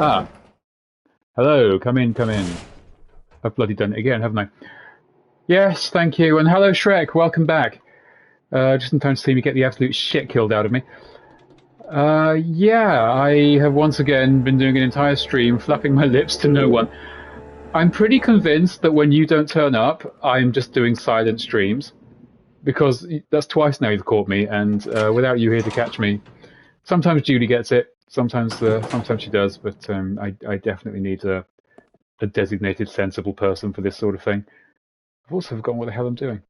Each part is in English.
Ah, hello, come in, come in. I've bloody done it again, haven't I? Yes, thank you, and hello Shrek, welcome back. Just in time to see me get the absolute shit killed out of me. Yeah, I have once again been doing an entire stream, flapping my lips to no one. I'm pretty convinced that when you don't turn up, I'm just doing silent streams. Because that's twice now you've caught me, and without you here to catch me, sometimes Julie gets it, sometimes she does, but I definitely need a designated sensible person for this sort of thing. I've also forgotten what the hell I'm doing.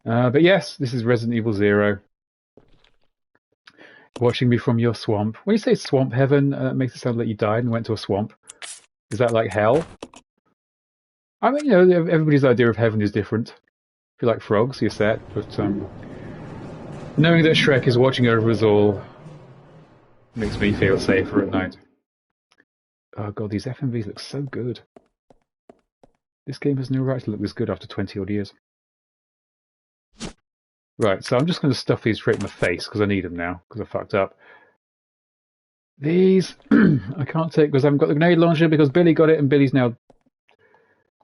But yes, this is Resident Evil Zero. Watching me from your swamp. When you say swamp heaven, it makes it sound like you died and went to a swamp. Is that like hell? I mean, you know, everybody's idea of heaven is different. If you like frogs, you're set. But knowing that Shrek is watching over us all makes me feel safer at night. Oh god, these FMVs look so good. This game has no right to look this good after 20 odd years. Right, so I'm just going to stuff these straight in my face because I need them now because I fucked up. These I can't take because I haven't got the grenade launcher because Billy got it and Billy's now...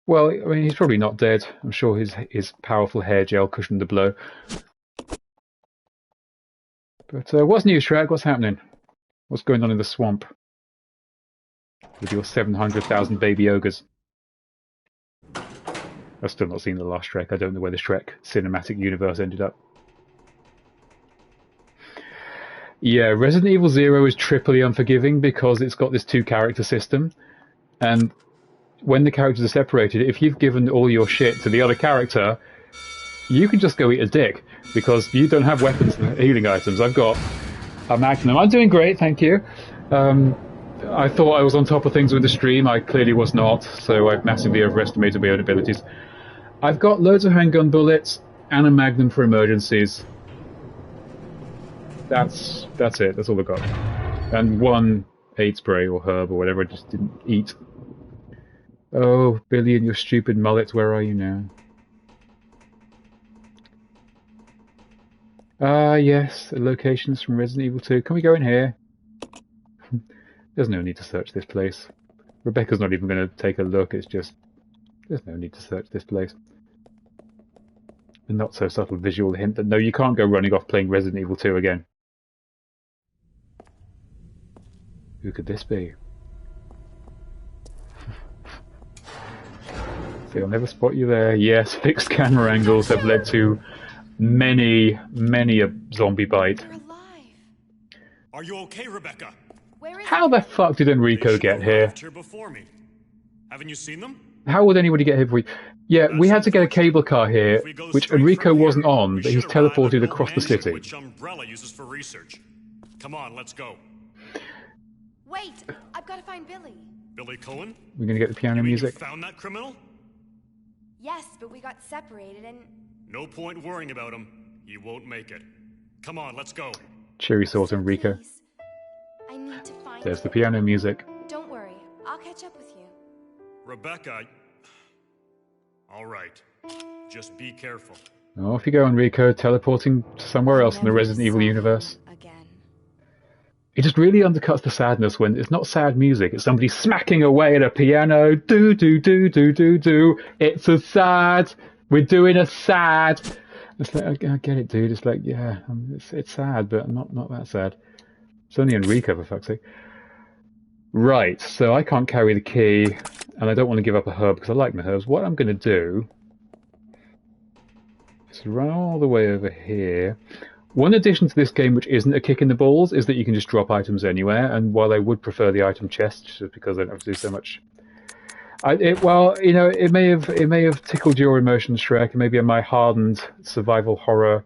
Well, I mean, he's probably not dead. I'm sure his powerful hair gel cushioned the blow. But what's new, Shrek? What's happening? What's going on in the swamp? With your 700,000 baby ogres. I've still not seen the last Shrek. I don't know where the Shrek cinematic universe ended up. Yeah, Resident Evil Zero is triply unforgiving because it's got this two-character system. And when the characters are separated, if you've given all your shit to the other character, you can just go eat a dick because you don't have weapons and healing items. I've got a Magnum. I'm doing great, thank you. I thought I was on top of things with the stream. I clearly was not, so I've massively overestimated my own abilities. I've got loads of handgun bullets and a Magnum for emergencies. That's it. That's all I got. And one aid spray or herb or whatever I just didn't eat. Oh, Billy and your stupid mullet, where are you now? Ah, yes, the locations from Resident Evil 2. Can we go in here? There's no need to search this place. Rebecca's not even going to take a look, it's just... There's no need to search this place. The not-so-subtle visual hint that no, you can't go running off playing Resident Evil 2 again. Who could this be? They'll never spot you there. Yes, fixed camera angles have led to many a zombie bite. Are you okay, Rebecca? How the fuck did Enrico get here? Before me. Haven't you seen them? How would anybody get here before? Yeah, we had to get a cable car here, which Enrico wasn't on, but he's teleported across the city. Which Umbrella uses for research. Come on, let's go. Wait, I've got to find Billy. Billy Cohen? We're gonna get the piano music. You found that criminal? Yes, but we got separated and... No point worrying about him. He won't make it. Come on, let's go. Cherry sauce Enrico. Please. I need to find There's the him. piano music. Don't worry, I'll catch up with you. Rebecca... All right. Just be careful. Off you go, Enrico, teleporting to somewhere else in the Resident Evil universe. Again. It just really undercuts the sadness when it's not sad music, it's somebody smacking away at a piano. Do, do, do, do, do, do. It's a sad We're doing a sad. It's like, I get it, dude. It's like, yeah, it's sad, but not that sad. It's only Enrico, for fuck's sake. Right, so I can't carry the key, and I don't want to give up a herb because I like my herbs. What I'm going to do is run all the way over here. One addition to this game, which isn't a kick in the balls, is that you can just drop items anywhere. And while I would prefer the item chest, just because I don't have to do so much, well, you know, it may have tickled your emotions, Shrek. Maybe my hardened survival horror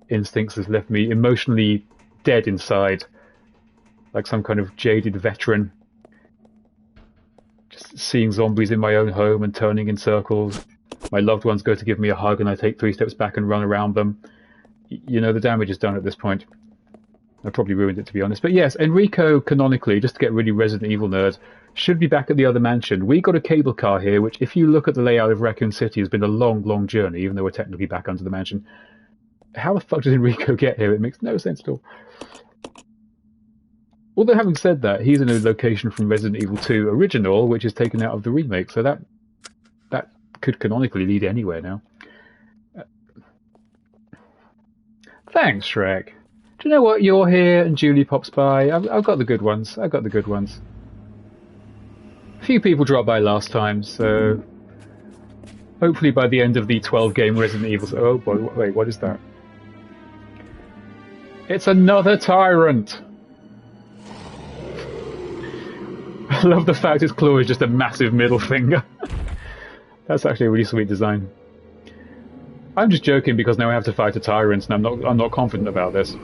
instincts has left me emotionally dead inside, like some kind of jaded veteran, just seeing zombies in my own home and turning in circles. My loved ones go to give me a hug, and I take 3 steps back and run around them. You know, the damage is done at this point. I probably ruined it, to be honest. But yes, Enrico, canonically, just to get really Resident Evil nerd, should be back at the other mansion. We got a cable car here, which, if you look at the layout of Raccoon City, has been a long, long journey, even though we're technically back under the mansion. How the fuck did Enrico get here? It makes no sense at all. Although, having said that, he's in a location from Resident Evil 2 original, which is taken out of the remake, so that could canonically lead anywhere now. Thanks, Shrek. Do you know what? You're here, and Julie pops by. I've got the good ones. I've got the good ones. A few people dropped by last time, so hopefully by the end of the 12-game Resident Evil... Oh, boy, wait, what is that? It's another tyrant! I love the fact his claw is just a massive middle finger. That's actually a really sweet design. I'm just joking because now I have to fight a tyrant, and I'm not confident about this.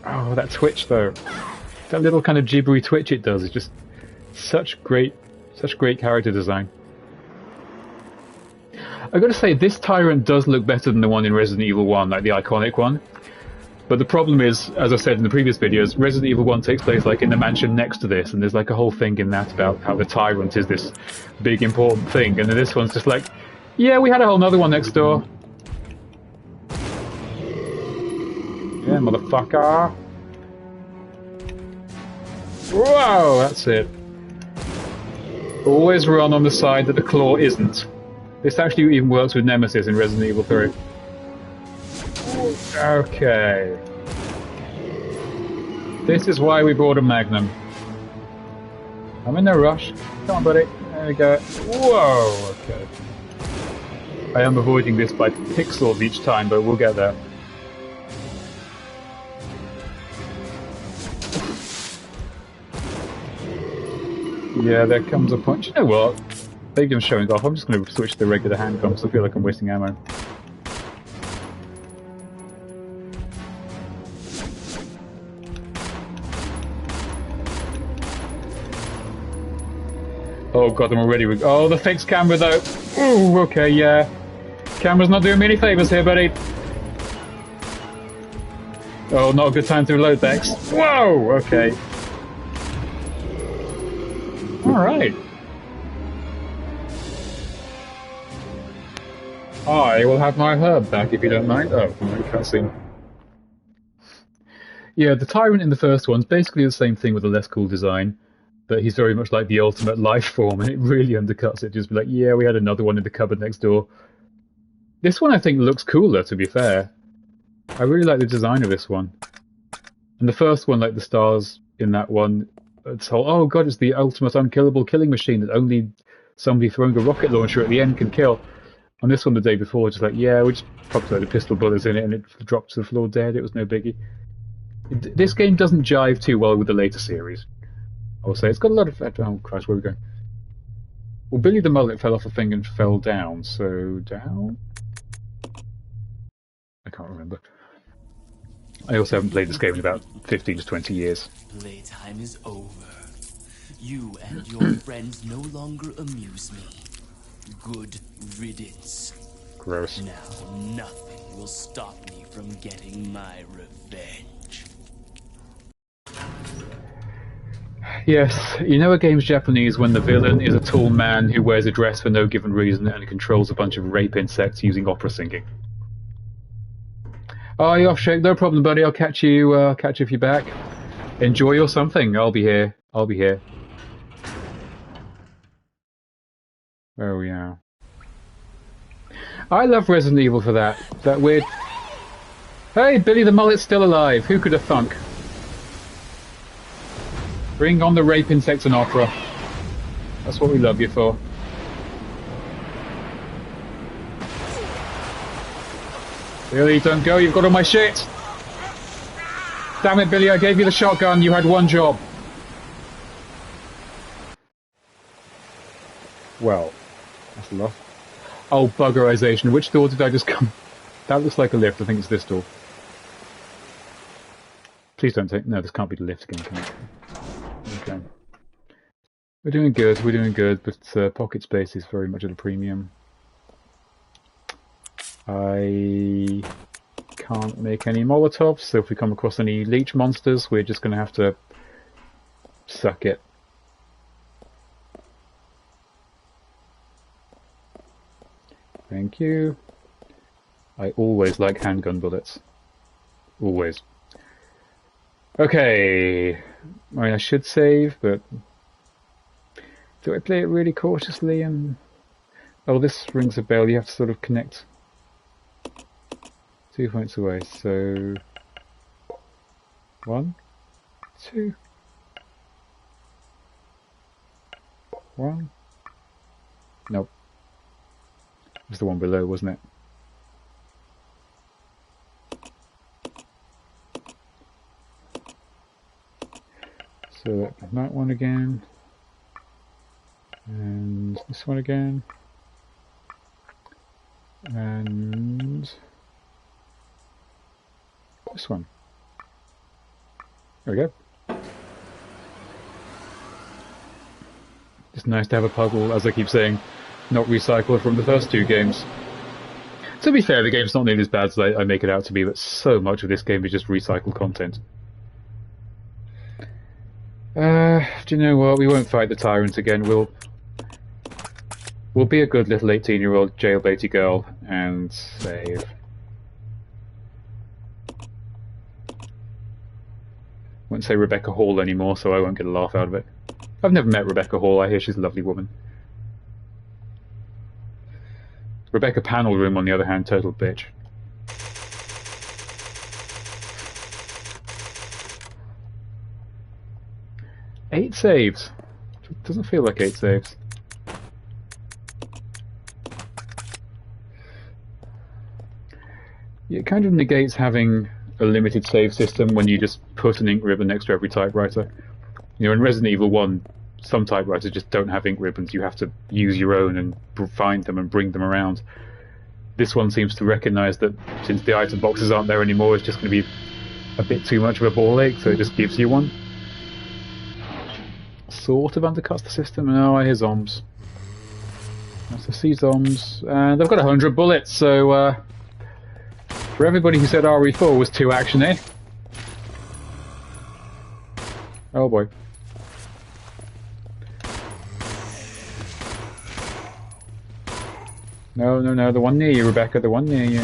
Oh, that twitch though. That little kind of gibbery twitch it does is just such great character design. I've got to say, this tyrant does look better than the one in Resident Evil 1, like the iconic one. But the problem is, as I said in the previous videos, Resident Evil 1 takes place like in the mansion next to this, and there's like a whole thing in that about how the tyrant is this big important thing, and then this one's just like, yeah, we had a whole nother one next door. Yeah, motherfucker. Whoa, that's it. Always run on the side that the claw isn't. This actually even works with Nemesis in Resident Evil 3. Okay. This is why we brought a Magnum. I'm in no rush. Come on, buddy. There we go. Whoa, okay. I am avoiding this by pixels each time, but we'll get there. Yeah, there comes a point. You know what? Maybe I'm showing off. I'm just going to switch to the regular handgun because I feel like I'm wasting ammo. Oh god, I'm already... Oh, the fixed camera though. Ooh, okay, yeah. Camera's not doing me any favours here, buddy. Oh, not a good time to reload, Dex. Whoa, okay. Alright. I will have my herb back if you don't mind. Oh, cutscene. Yeah, the tyrant in the first one's basically the same thing with a less cool design. But he's very much like the ultimate life form, and it really undercuts it. Just be like, yeah, we had another one in the cupboard next door. This one I think looks cooler, to be fair. I really like the design of this one. And the first one, like the stars in that one, it's whole, oh god, it's the ultimate unkillable killing machine that only somebody throwing a rocket launcher at the end can kill. On this one the day before, just like, yeah, we just popped a load of pistol bullets in it and it dropped to the floor dead. It was no biggie. This game doesn't jive too well with the later series. I'll say it's got a lot of... Oh Christ, where are we going? Well, Billy the Mullet fell off a thing and fell down, so down? I can't remember. I also haven't played this game in about 15 to 20 years. Playtime is over. You and your friends no longer amuse me. Good riddance. Gross. Now nothing will stop me from getting my revenge. Yes, you know a game's Japanese when the villain is a tall man who wears a dress for no given reason and controls a bunch of rape insects using opera singing. Oh, you're off, Shake. No problem, buddy. I'll catch you if you're back. Enjoy your something. I'll be here. Oh yeah. I love Resident Evil for that. That weird... Hey, Billy the Mullet's still alive. Who could have thunk? Bring on the rape insects and opera. That's what we love you for. Billy, don't go. You've got all my shit. Damn it, Billy. I gave you the shotgun. You had one job. Well, that's a lot. Oh, buggerization. Which door did I just come? That looks like a lift. I think it's this door. Please don't take... No, this can't be the lift again, can it? Okay. We're doing good, but pocket space is very much at a premium. I can't make any Molotovs, so if we come across any leech monsters, we're just going to have to suck it. Thank you. I always like handgun bullets. Always. Okay. I mean, I should save, but... Do I play it really cautiously and... Oh, this rings a bell. You have to sort of connect 2 points away. So... 1, 2... 1... Nope. It was the one below, wasn't it? So that one again, and this one again, and this one. There we go. It's nice to have a puzzle, as I keep saying, not recycled from the first 2 games. To be fair, the game's not nearly as bad as I make it out to be, but so much of this game is just recycled content. Do you know what? We won't fight the tyrant again. We'll be a good little 18-year-old jailbaity girl and save. Won't say Rebecca Hall anymore, so I won't get a laugh out of it. I've never met Rebecca Hall. I hear she's a lovely woman. Rebecca Panelroom, on the other hand, total bitch. Eight saves. Doesn't feel like 8 saves. It kind of negates having a limited save system when you just put an ink ribbon next to every typewriter. You know, in Resident Evil 1, some typewriters just don't have ink ribbons. You have to use your own and find them and bring them around. This one seems to recognise that since the item boxes aren't there anymore, it's just going to be a bit too much of a ball ache, so it just gives you one. Sort of undercuts the system. Oh, I hear zombs. Nice to see zombs. And I've got 100 bullets, so for everybody who said RE4 was too actiony. Oh boy. No, no, no, the one near you, Rebecca, the one near you.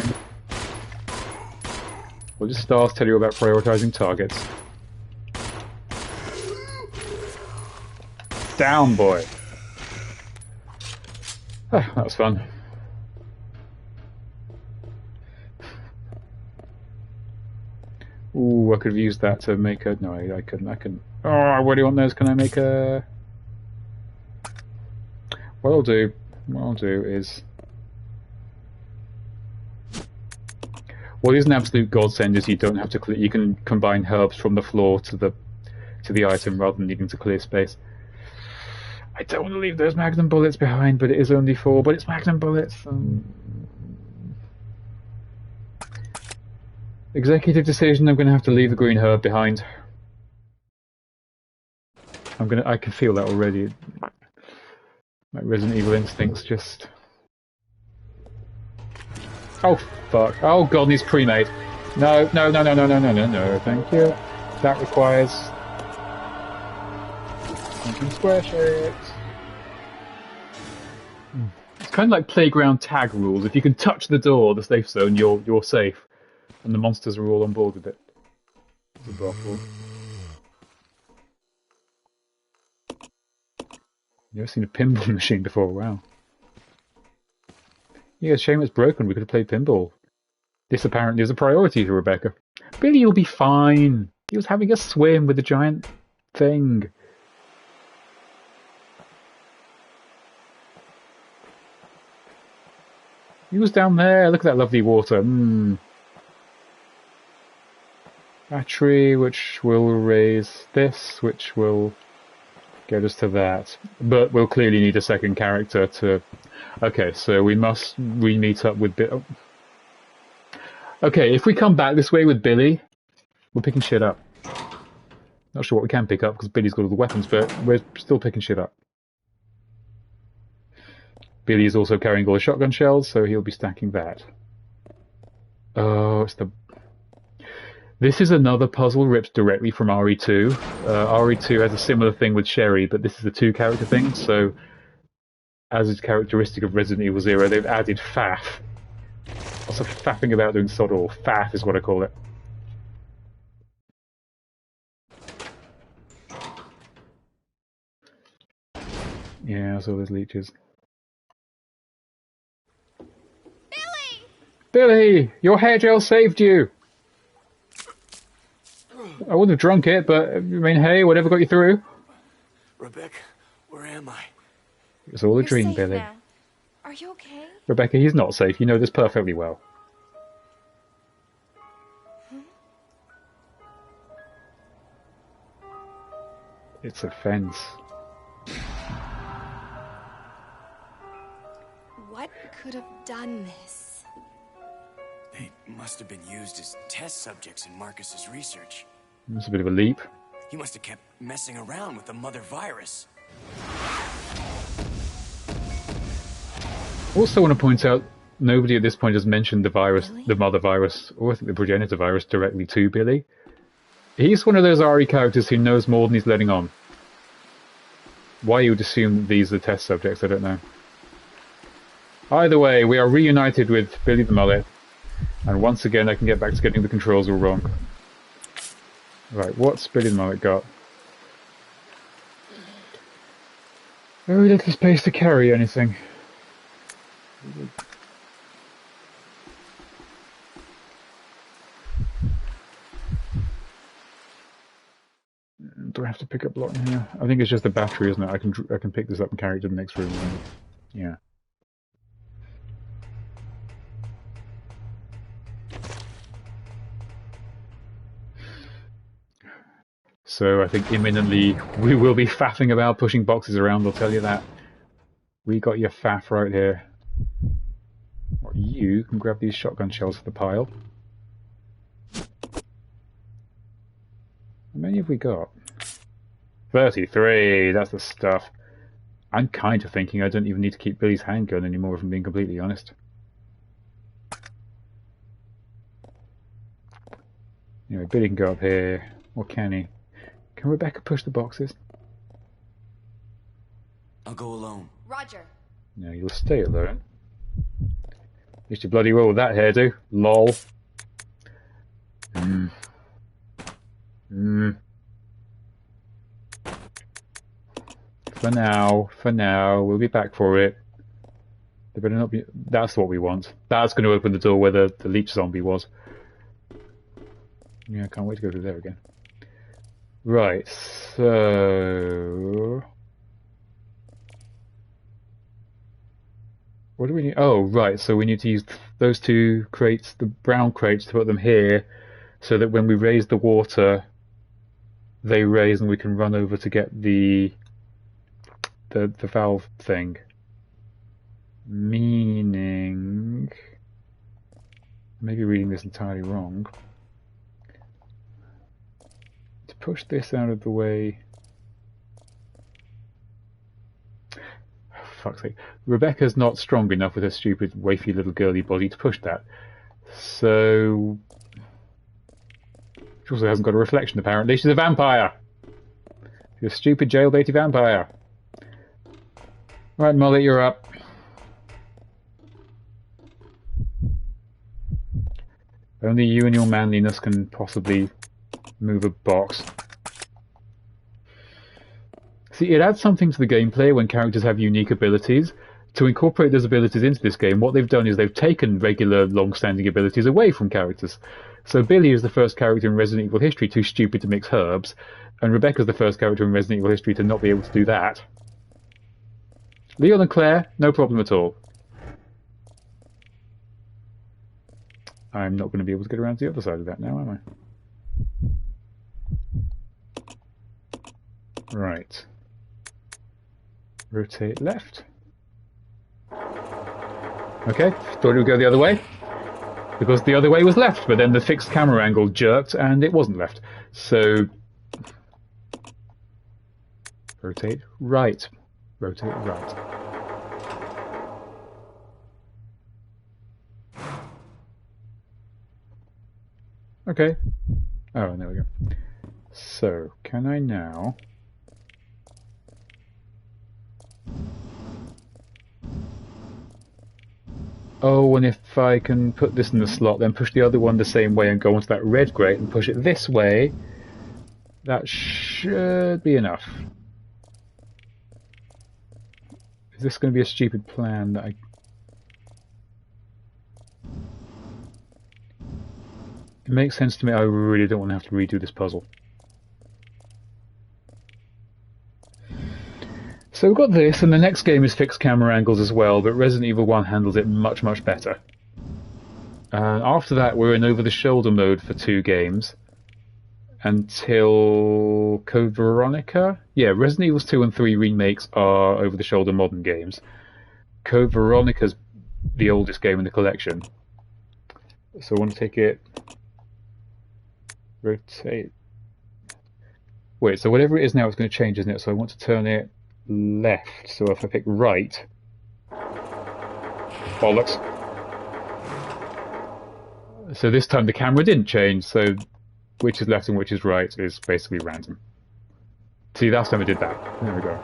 What does stars tell you about prioritizing targets? Down, boy. Ah, that was fun. Ooh, I could have used that to make a... No, I couldn't. Oh, what do you want those? Can I make a... What I'll do is... What is an absolute godsend is you don't have to clear... You can combine herbs from the floor to the item rather than needing to clear space. I don't want to leave those magnum bullets behind, but it is only 4, but it's magnum bullets. Executive decision, I'm going to have to leave the green herb behind. I can feel that already. My Resident Evil instincts just... Oh, fuck. Oh, God, needs pre-made. No, no, no, no, no, no, no, no, no, thank you. That requires... Something square shaped. It's kind of like playground tag rules. If you can touch the door, the safe zone, you're safe. And the monsters are all on board with it. It's a brothel. Never seen a pinball machine before, wow. Yeah, shame it's broken. We could have played pinball. This apparently is a priority for Rebecca. Billy will be fine. He was having a swim with a giant thing. He was down there. Look at that lovely water. Battery, which will raise this, which will get us to that. But we'll clearly need a second character to... Okay, so we must re-meet up with Billy. Okay, if we come back this way with Billy, we're picking shit up. Not sure what we can pick up because Billy's got all the weapons, but we're still picking shit up. Billy is also carrying all the shotgun shells, so he'll be stacking that. Oh, it's the... This is another puzzle ripped directly from RE2. RE2 has a similar thing with Sherry, but this is a two-character thing, so as is characteristic of Resident Evil Zero, they've added faff. Lots of faffing about doing sod all. Faff is what I call it. Yeah, I saw those leeches. Billy! Billy! Your hair gel saved you! I wouldn't have drunk it, but, I mean, hey, whatever got you through. Rebecca, where am I? It's all a You're dream, safe Billy. now. Are you okay? Rebecca, he's not safe. You know this perfectly well. It's a fence. What could have done this? They must have been used as test subjects in Marcus's research. That's a bit of a leap. He must have kept messing around with the mother virus. Also want to point out, nobody at this point has mentioned the virus, Really? the mother virus, or I think the progenitor virus directly to Billy. He's one of those RE characters who knows more than he's letting on. Why you would assume these are test subjects, I don't know. Either way, we are reunited with Billy the Mullet, and once again I can get back to getting the controls all wrong. Right, what's Billy the Mullet got? Very little space to carry anything. Do I have to pick up a lot in here? I think it's just a battery, isn't it? I can pick this up and carry it to the next room. Yeah. So I think imminently we will be faffing about pushing boxes around, I'll tell you that. We got your faff right here. Or you can grab these shotgun shells for the pile. How many have we got? 33, that's the stuff. I'm kind of thinking I don't even need to keep Billy's handgun anymore, if I'm being completely honest. Anyway, Billy can go up here. Or can he? Can Rebecca push the boxes? I'll go alone. Roger. No, you'll stay alone. At least you bloody well with that hairdo. Lol. For now, we'll be back for it. There better not be... That's what we want. That's going to open the door where the leech zombie was. Yeah, I can't wait to go through there again. Right, so... What do we need? Oh, right, so we need to use those two crates, the brown crates, to put them here, so that when we raise the water, they raise and we can run over to get the valve thing. Meaning... Maybe reading this entirely wrong. To push this out of the way... Fuck's sake. Rebecca's not strong enough with her stupid, wafy little girly body to push that. So... She also hasn't got a reflection, apparently. She's a vampire! She's a stupid, jailbaity vampire. Right, Molly, you're up. Only you and your manliness can possibly move a box. See, it adds something to the gameplay when characters have unique abilities. to incorporate those abilities into this game, what they've done is they've taken regular, long-standing abilities away from characters. So Billy is the first character in Resident Evil history too stupid to mix herbs, and Rebecca's the first character in Resident Evil history to not be able to do that. Leon and Claire, no problem at all. I'm not going to be able to get around to the other side of that now, am I? Right. Rotate left. Okay, thought it would go the other way. Because the other way was left, but then the fixed camera angle jerked and it wasn't left. So... rotate right. Rotate right. Okay. Oh, there we go. So, can I now... Oh, and if I can put this in the slot, then push the other one the same way and go onto that red grate and push it this way, that should be enough. Is this going to be a stupid plan that I... It makes sense to me. I really don't want to have to redo this puzzle. So we've got this, and the next game is fixed camera angles as well, but Resident Evil 1 handles it much, much better. After that, we're in over-the-shoulder mode for 2 games. Until Code Veronica? Yeah, Resident Evil 2 and 3 remakes are over-the-shoulder modern games. Code Veronica's the oldest game in the collection. So I want to take it... rotate... Wait, so whatever it is now, it's going to change, isn't it? So I want to turn it left. So if I pick right... bollocks. So this time the camera didn't change, so which is left and which is right is basically random. See, last time I did that. There we go.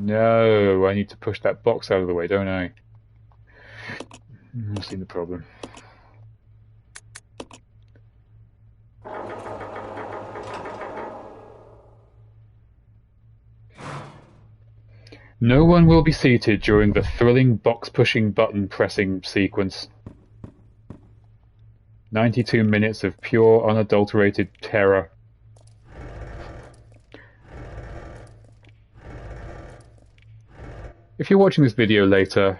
No, I need to push that box out of the way, don't I? I've seen the problem. No one will be seated during the thrilling box-pushing button-pressing sequence. 92 minutes of pure, unadulterated terror. If you're watching this video later,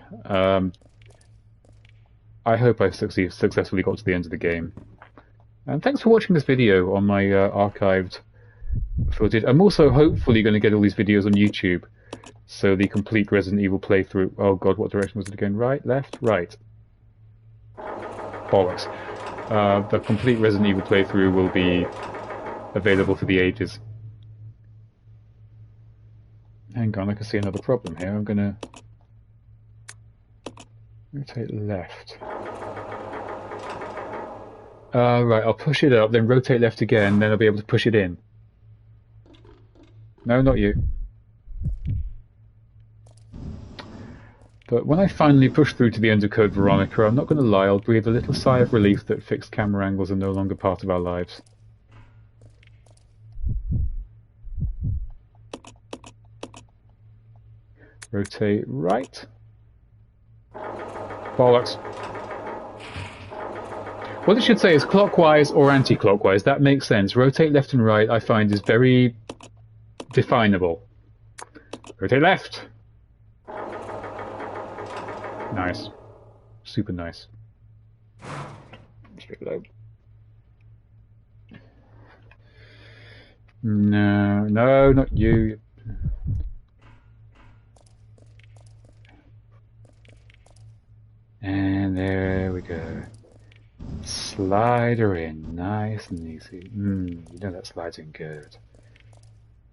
I hope I've successfully got to the end of the game. And thanks for watching this video on my archived footage. I'm also hopefully going to get all these videos on YouTube. So the complete Resident Evil playthrough... Oh god, what direction was it again? Right? Left? Right. Bollocks. The complete Resident Evil playthrough will be available for the ages. Hang on, I can see another problem here. I'm gonna... rotate left. Right, I'll push it up, then rotate left again, then I'll be able to push it in. No, not you. But when I finally push through to the end of Code Veronica, I'm not going to lie, I'll breathe a little sigh of relief that fixed camera angles are no longer part of our lives. Rotate right. Bollocks. What it should say is clockwise or anti-clockwise. That makes sense. Rotate left and right, I find, is very definable. Rotate left. Nice. Super nice. Straight low. No, no, not you. And there we go. Slide her in, nice and easy. You know that slides in good.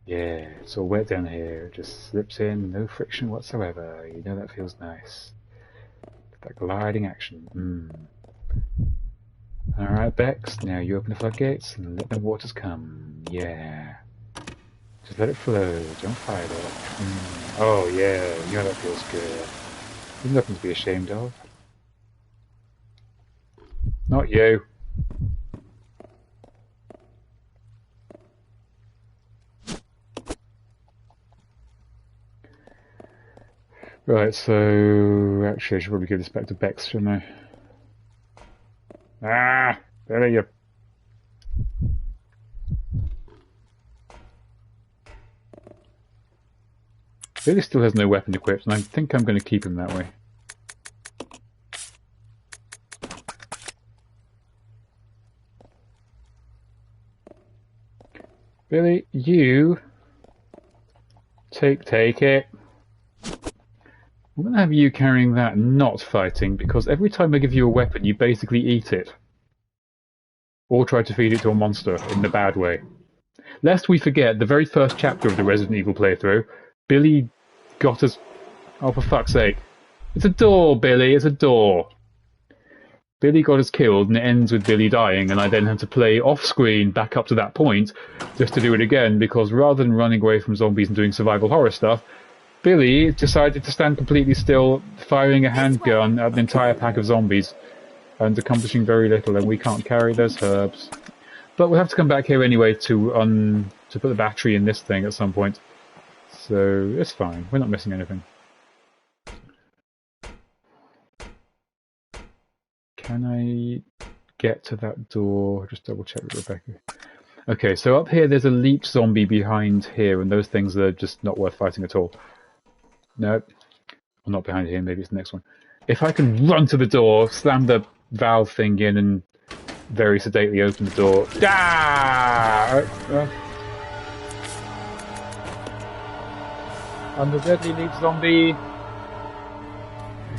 Yeah, it's all wet down here, just slips in, no friction whatsoever. You know that feels nice. That gliding action. Alright, Bex, now you open the floodgates and let the waters come. Yeah. Just let it flow, don't fight it. Oh yeah, you know that feels good. There's nothing to be ashamed of. Not you. Right, so actually I should probably give this back to Bex, shouldn't I? Ah! There you. Billy still has no weapon equipped, and I think I'm going to keep him that way. Billy, you take it. I'm going to have you carrying that, not fighting, because every time I give you a weapon, you basically eat it. Or try to feed it to a monster, in the bad way. Lest we forget, the very first chapter of the Resident Evil playthrough, Billy got us... Oh, for fuck's sake. It's a door, Billy, it's a door. Billy got us killed, and it ends with Billy dying, and I then had to play off-screen back up to that point, just to do it again, because rather than running away from zombies and doing survival horror stuff, Billy decided to stand completely still, firing a handgun at an entire pack of zombies, and accomplishing very little, and we can't carry those herbs. But we'll have to come back here anyway to put the battery in this thing at some point. So it's fine, we're not missing anything. Can I get to that door? Just double check with Rebecca. Okay, so up here there's a leech zombie behind here, and those things are just not worth fighting at all. Nope. Well, not behind here, maybe it's the next one. If I can run to the door, slam the valve thing in, and very sedately open the door. Ah! And the deadly leech zombie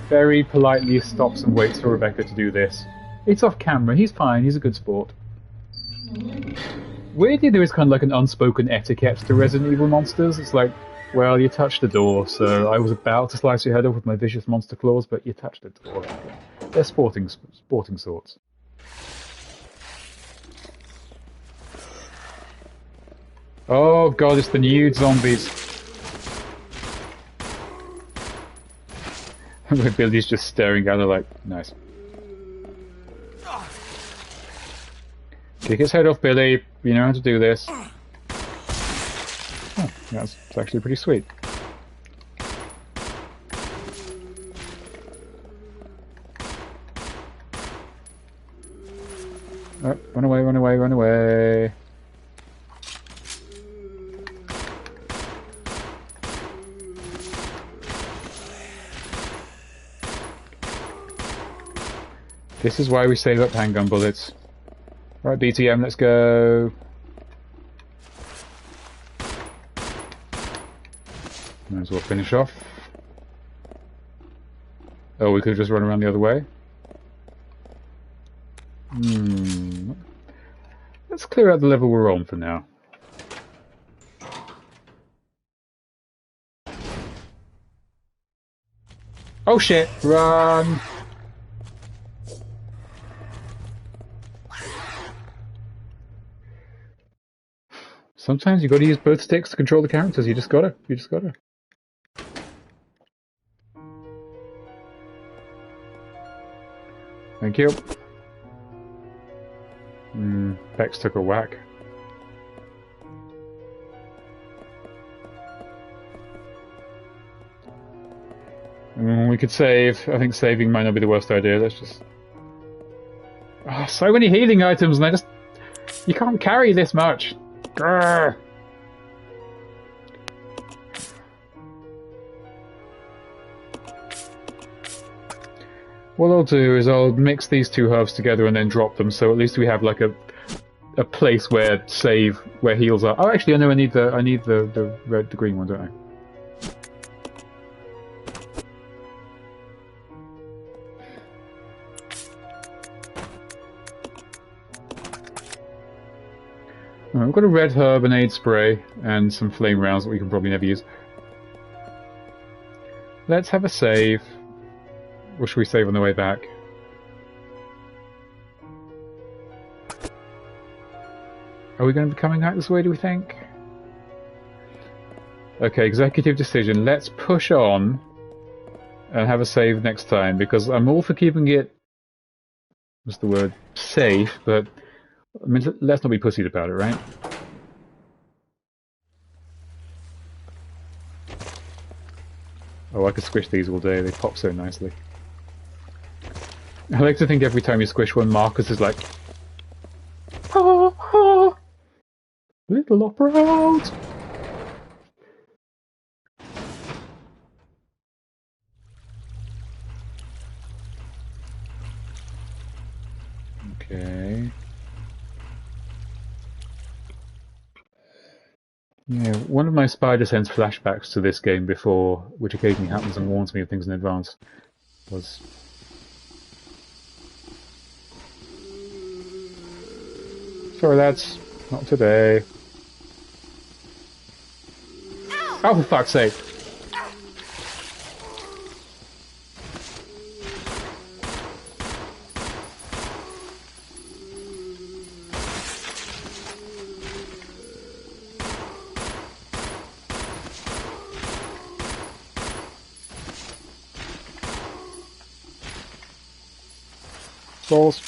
very politely stops and waits for Rebecca to do this. It's off camera, he's fine, he's a good sport. Weirdly, there is kind of like an unspoken etiquette to Resident Evil monsters. It's like, well, you touched the door, so I was about to slice your head off with my vicious monster claws, but you touched the door. They're sporting sorts. Oh god, it's the nude zombies. Billy's just staring at her like, nice. Kick his head off, Billy. You know how to do this. Oh, that's actually pretty sweet. Oh, run away, run away, run away. This is why we save up handgun bullets. Right, BTM, let's go. Might as well finish off. Oh, we could just run around the other way. Let's clear out the level we're on for now. Oh shit! Run! Sometimes you gotta use both sticks to control the characters, you just gotta. Thank you. Bex took a whack. We could save. I think saving might not be the worst idea. Let's just... Oh, so many healing items, and I just... You can't carry this much. Grr. What I'll do is I'll mix these two herbs together and then drop them, so at least we have like a place where heals are. Oh, actually, I know I need the green one, don't I? Alright, we've got a red herb, an aid spray, and some flame rounds that we can probably never use. Let's have a save. Or should we save on the way back? Are we going to be coming out this way, do we think? Okay, executive decision. Let's push on and have a save next time, because I'm all for keeping it, what's the word, safe, but I mean, let's not be pussied about it, right? Oh, I could squish these all day. They pop so nicely. I like to think every time you squish one, Marcus is like, ha ha, little opera out. Okay. Yeah, one of my spider sense flashbacks to this game before, which occasionally happens and warns me of things in advance, was... Sorry lads, not today. Oh, for fuck's sake! Balls.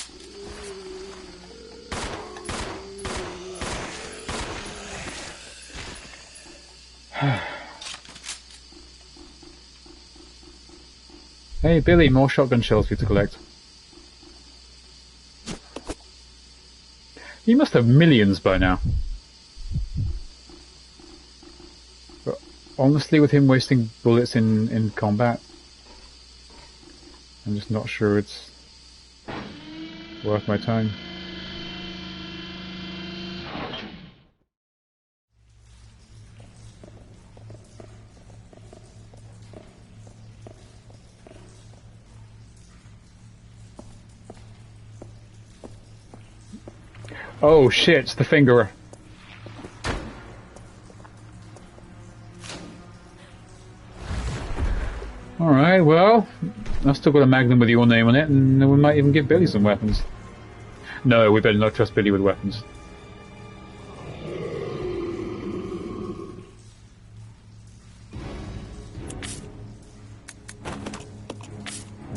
Hey Billy, more shotgun shells for you to collect. You must have millions by now. But honestly, with him wasting bullets in combat, I'm just not sure it's worth my time. Oh shit, the fingerer. Alright, well, I've still got a Magnum with your name on it, and we might even give Billy some weapons. No, we better not trust Billy with weapons.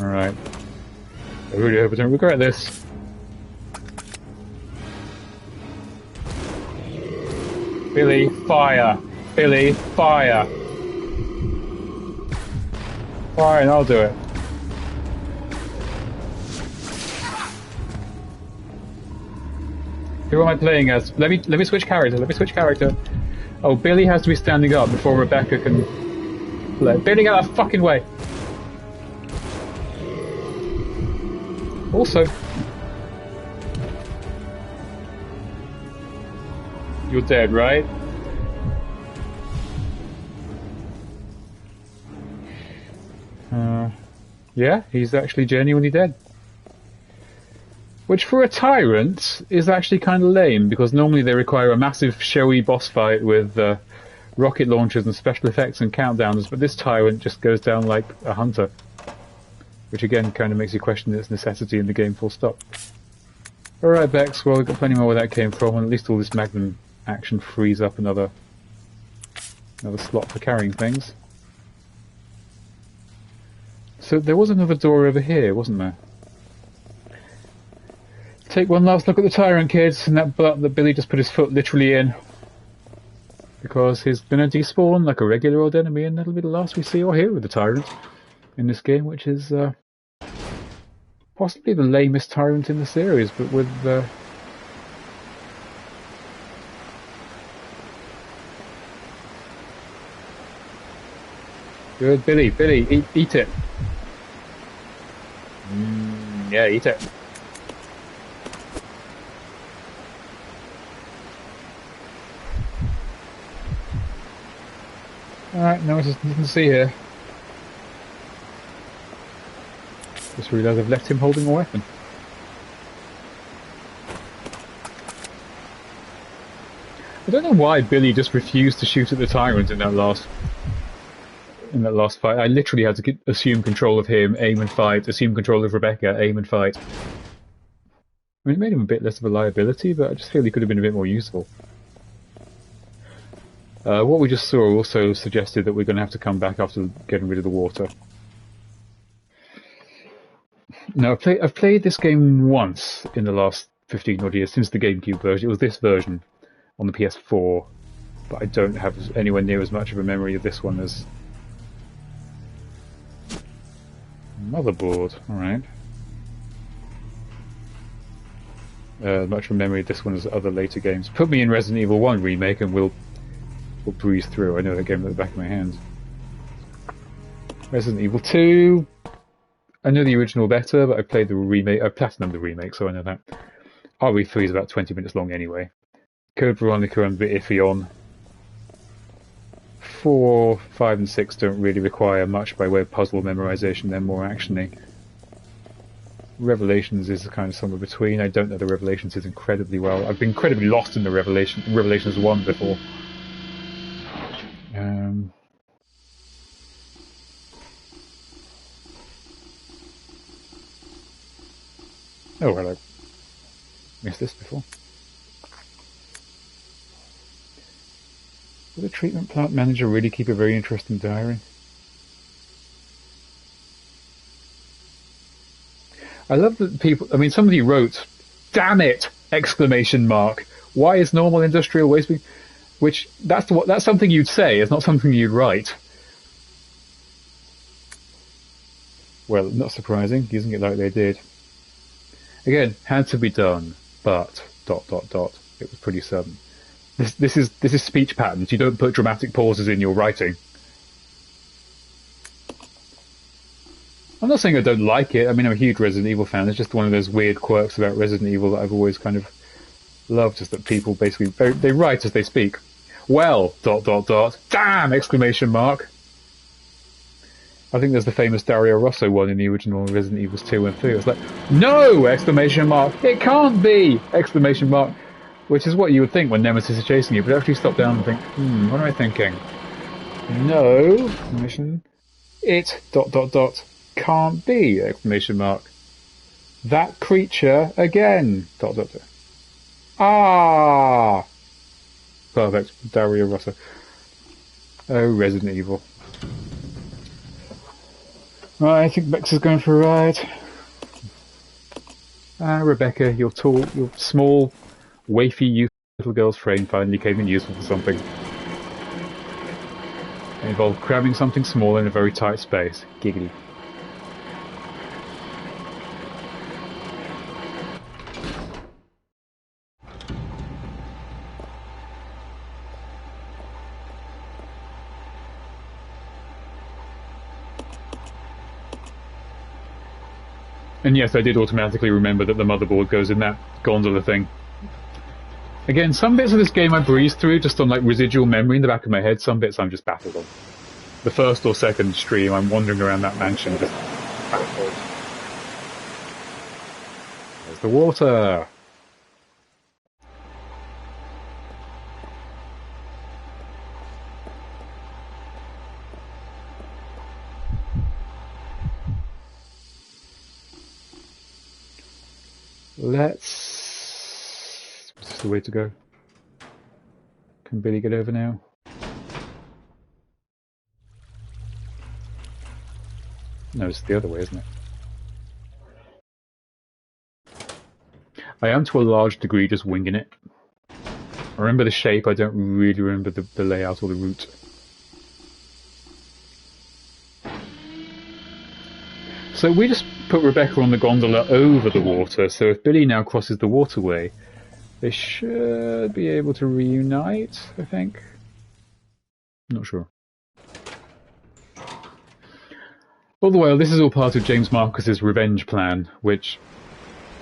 Alright. I really hope I don't regret this. Billy, fire! Billy, fire! Fine, I'll do it. Who am I playing as? Let me switch character. Oh, Billy has to be standing up before Rebecca can play. Billy, get out of the fucking way! Also, you're dead, right? Yeah, he's actually genuinely dead. Which for a tyrant is actually kind of lame, because normally they require a massive showy boss fight with rocket launchers and special effects and countdowns, but this tyrant just goes down like a hunter. Which again kind of makes you question its necessity in the game, full stop. Alright Bex, well we've got plenty more where that came from, and at least all this Magnum action frees up another slot for carrying things. So there was another door over here, wasn't there? Take one last look at the tyrant, kids, and that butt that Billy just put his foot literally in. Because he's gonna despawn like a regular old enemy, and that'll be the last we see or hear of the tyrant in this game, which is possibly the lamest tyrant in the series, but with good. Billy, eat it. Yeah, eat it. Alright, now there's nothing to see here. Just realised I've left him holding a weapon. I don't know why Billy just refused to shoot at the tyrant in that last fight. I literally had to assume control of him, aim and fight, assume control of Rebecca, aim and fight. I mean, it made him a bit less of a liability, but I just feel he could have been a bit more useful. What we just saw also suggested that we're going to have to come back after getting rid of the water. Now, I've played this game once in the last 15 odd years, since the GameCube version. It was this version on the PS4, but I don't have anywhere near as much of a memory of this one as Motherboard, alright. Much from memory, this one as other later games. Put me in Resident Evil 1 remake and we'll breeze through. I know that game at the back of my hand. Resident Evil 2. I know the original better, but I played the remake. I platinumed the remake, so I know that. RE3 is about 20 minutes long anyway. Code Veronica I'm a bit iffy on. 4, 5 and 6 don't really require much by way of puzzle memorization, they're more actiony. Revelations is kind of somewhere between. I don't know the Revelations is incredibly well. I've been incredibly lost in the Revelations 1 before. Oh, hello. Missed this before. Would a treatment plant manager really keep a very interesting diary? I love that people, I mean, somebody wrote, "Damn it!" exclamation mark. Why is normal industrial waste being, which, that's something you'd say, it's not something you'd write. Well, not surprising, using it like they did. Again, had to be done, but, ... It was pretty sudden. This is speech patterns. You don't put dramatic pauses in your writing. I'm not saying I don't like it. I mean, I'm a huge Resident Evil fan. It's just one of those weird quirks about Resident Evil that I've always kind of loved, is that people basically, they write as they speak. Well, ... Damn! Exclamation mark. I think there's the famous Dario Rosso one in the original Resident Evils 2 and 3. It was like, no! Exclamation mark. It can't be! Exclamation mark. Which is what you would think when Nemesis is chasing you, but actually stop down and think, what am I thinking? No! Exclamation. It ... Can't be! Exclamation mark. That creature again! ... Ah! Perfect. Dario Rosso. Oh, Resident Evil. Right, I think Bex is going for a ride. Ah, Rebecca, your tall, your small, wafy youth little girl's frame finally came in useful for something. It involved cramming something small in a very tight space. Giggity. And yes, I did automatically remember that the motherboard goes in that gondola thing. Again, some bits of this game I breezed through just on like residual memory in the back of my head, some bits I'm just baffled on. The first or second stream, I'm wandering around that mansion just baffled. There's the water! Let's... Is this the way to go? Can Billy get over now? No, it's the other way, isn't it? I am to a large degree just winging it. I remember the shape, I don't really remember the layout or the route. So we just put Rebecca on the gondola over the water, so if Billy now crosses the waterway, they should be able to reunite, I think. Not sure. All the while, this is all part of James Marcus's revenge plan, which,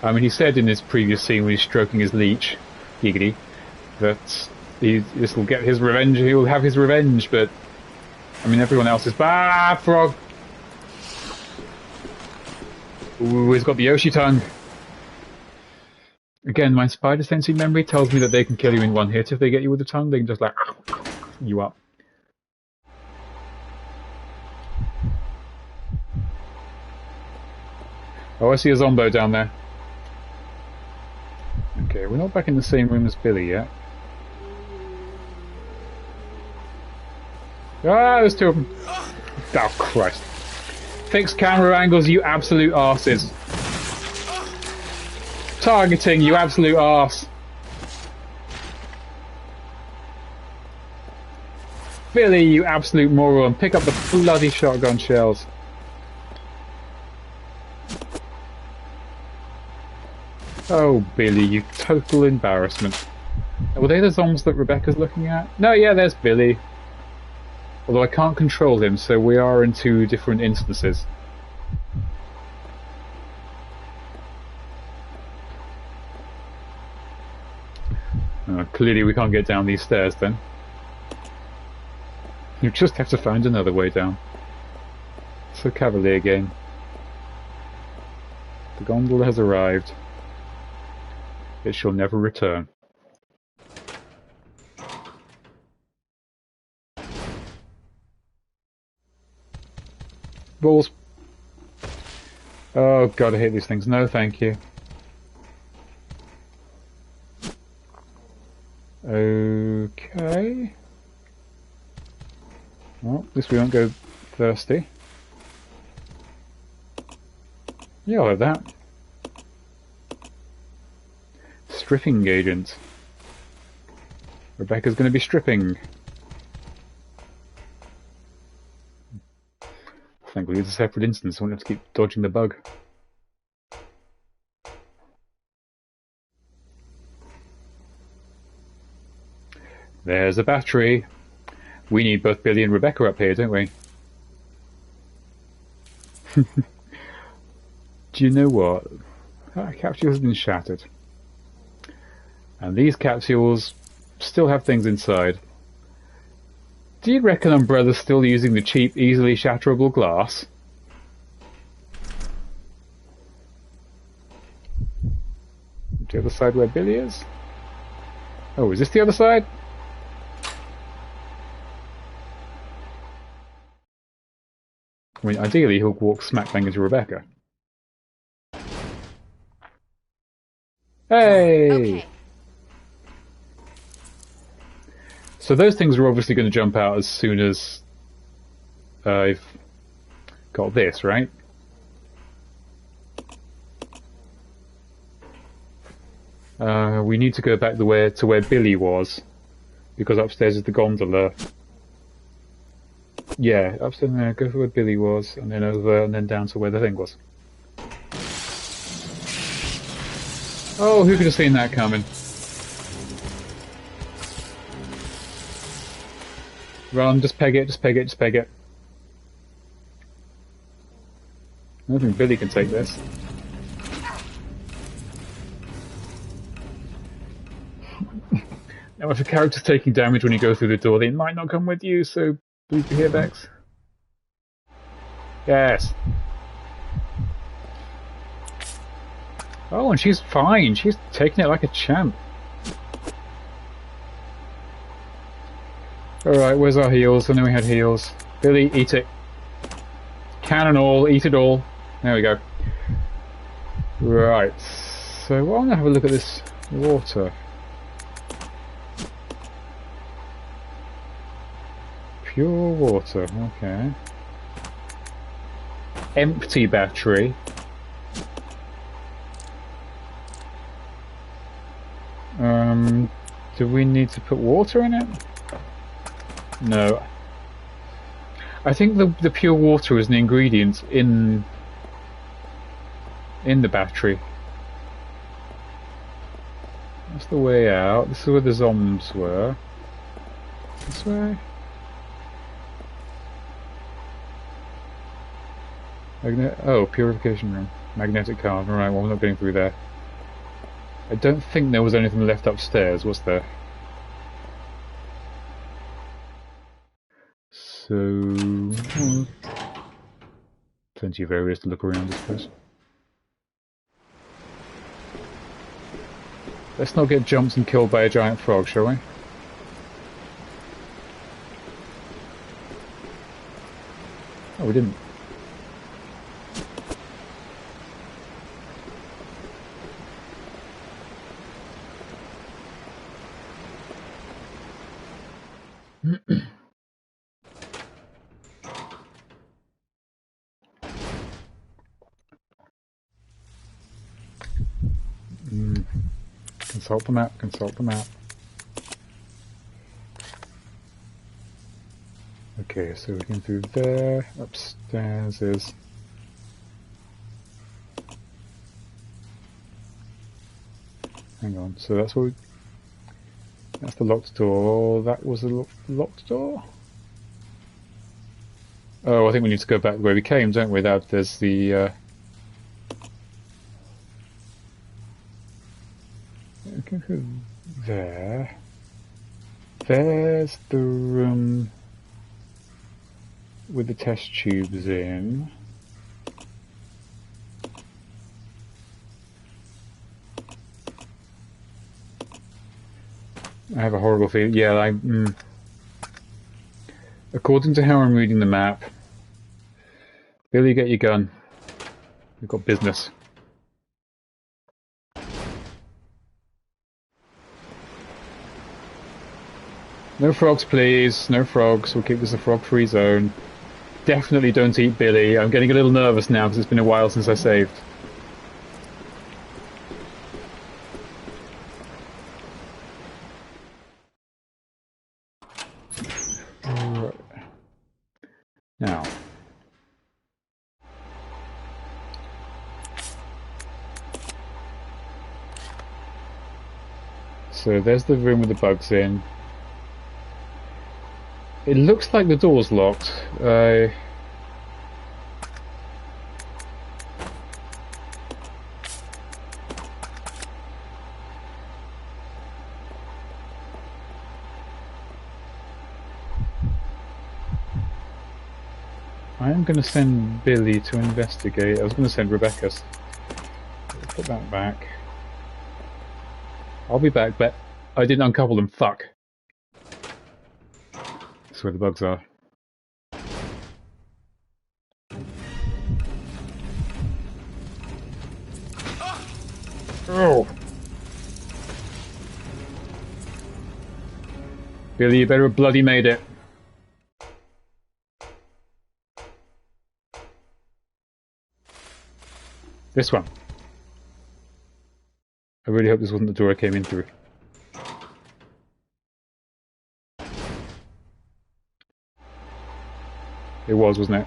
I mean, he said in his previous scene when he's stroking his leech, giggity, that this will get his revenge, he will have his revenge, but, I mean, everyone else is, ah, frog! Ooh, he's got the Yoshi tongue. Again, my spider sensing memory tells me that they can kill you in one hit if they get you with the tongue. They can just like you up. Oh, I see a Zombo down there. Okay, we're not back in the same room as Billy yet. Ah, there's two of them. Oh, Christ. Fixed camera angles, you absolute arses. Targeting, you absolute arse. Billy, you absolute moron. Pick up the bloody shotgun shells. Oh, Billy, you total embarrassment. Were they the zombies that Rebecca's looking at? No, yeah, there's Billy. Although I can't control him, so we are in two different instances. Clearly we can't get down these stairs then. You just have to find another way down. So Cavalier game. The gondola has arrived. It shall never return. Balls. Oh god, I hate these things. No, thank you. Okay. Well, at least we won't go thirsty. Yeah, I'll have that. Stripping agent. Rebecca's going to be stripping. Thankfully it's a separate instance, I won't have to keep dodging the bug. There's a battery. We need both Billy and Rebecca up here, don't we? Do you know what? That capsule has been shattered. And these capsules still have things inside. Do you reckon Umbrella's still using the cheap, easily shatterable glass? The other side where Billy is? Oh, is this the other side? I mean, ideally he'll walk smack bang into Rebecca. Hey! Okay. So those things are obviously going to jump out as soon as I've got this, right? We need to go back to where Billy was, because upstairs is the gondola. Yeah, upstairs there, go for where Billy was, and then over, and then down to where the thing was. Oh, who could have seen that coming? Run, just peg it, just peg it, just peg it. I don't think Billy can take this. Now if a character's taking damage when you go through the door, they might not come with you, so please be here, Bex. Yes. Oh, and she's fine. She's taking it like a champ. Alright, where's our heals? I know we had heals. Billy, eat it. Can and all, eat it all. There we go. Right, so I want to have a look at this water. Pure water, okay. Empty battery. Do we need to put water in it? No. I think the pure water is an ingredient in the battery. That's the way out. This is where the zombies were. This way? Oh, purification room. Magnetic card. Alright, well, we're not getting through there. I don't think there was anything left upstairs, was there? So... plenty of areas to look around, I suppose. Let's not get jumped and killed by a giant frog, shall we? Oh, we didn't. Consult the map, consult the map. Okay, so we came through there, upstairs is... hang on. So that's what that's the locked door. That was the locked door. Oh, I think we need to go back the way we came, don't we? There's the... there. There's the room with the test tubes in. I have a horrible feeling. Yeah, according to how I'm reading the map, Billy, get your gun. We've got business. No frogs, please. No frogs. We'll keep this a frog-free zone. Definitely don't eat Billy. I'm getting a little nervous now because it's been a while since I saved. Right. Now. So there's the room with the bugs in. It looks like the door's locked. I am going to send Billy to investigate. I was going to send Rebecca. Put that back. I'll be back, but I didn't uncouple them. Fuck. That's where the bugs are. Oh! Billy, you better have bloody made it. This one. I really hope this wasn't the door I came in through. It was, wasn't it?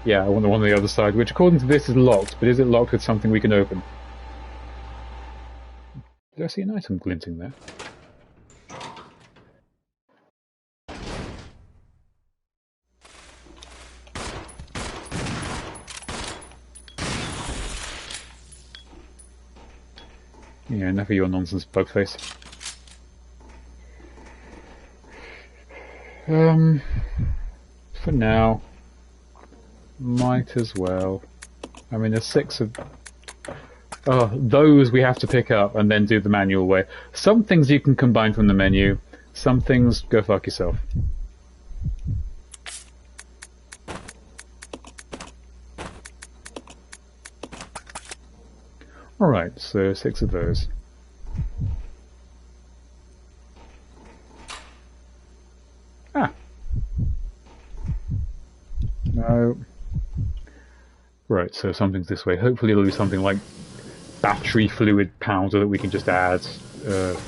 Yeah, I want the one on the other side, which according to this is locked, but is it locked with something we can open? Did I see an item glinting there? Yeah, enough of your nonsense, Bugface. For now, might as well. I mean, there's 6 of... Oh, those we have to pick up and then do the manual way. Some things you can combine from the menu, some things go fuck yourself. Alright, so 6 of those. Ah. No. Right, so something's this way. Hopefully it'll be something like battery fluid powder that we can just add. To.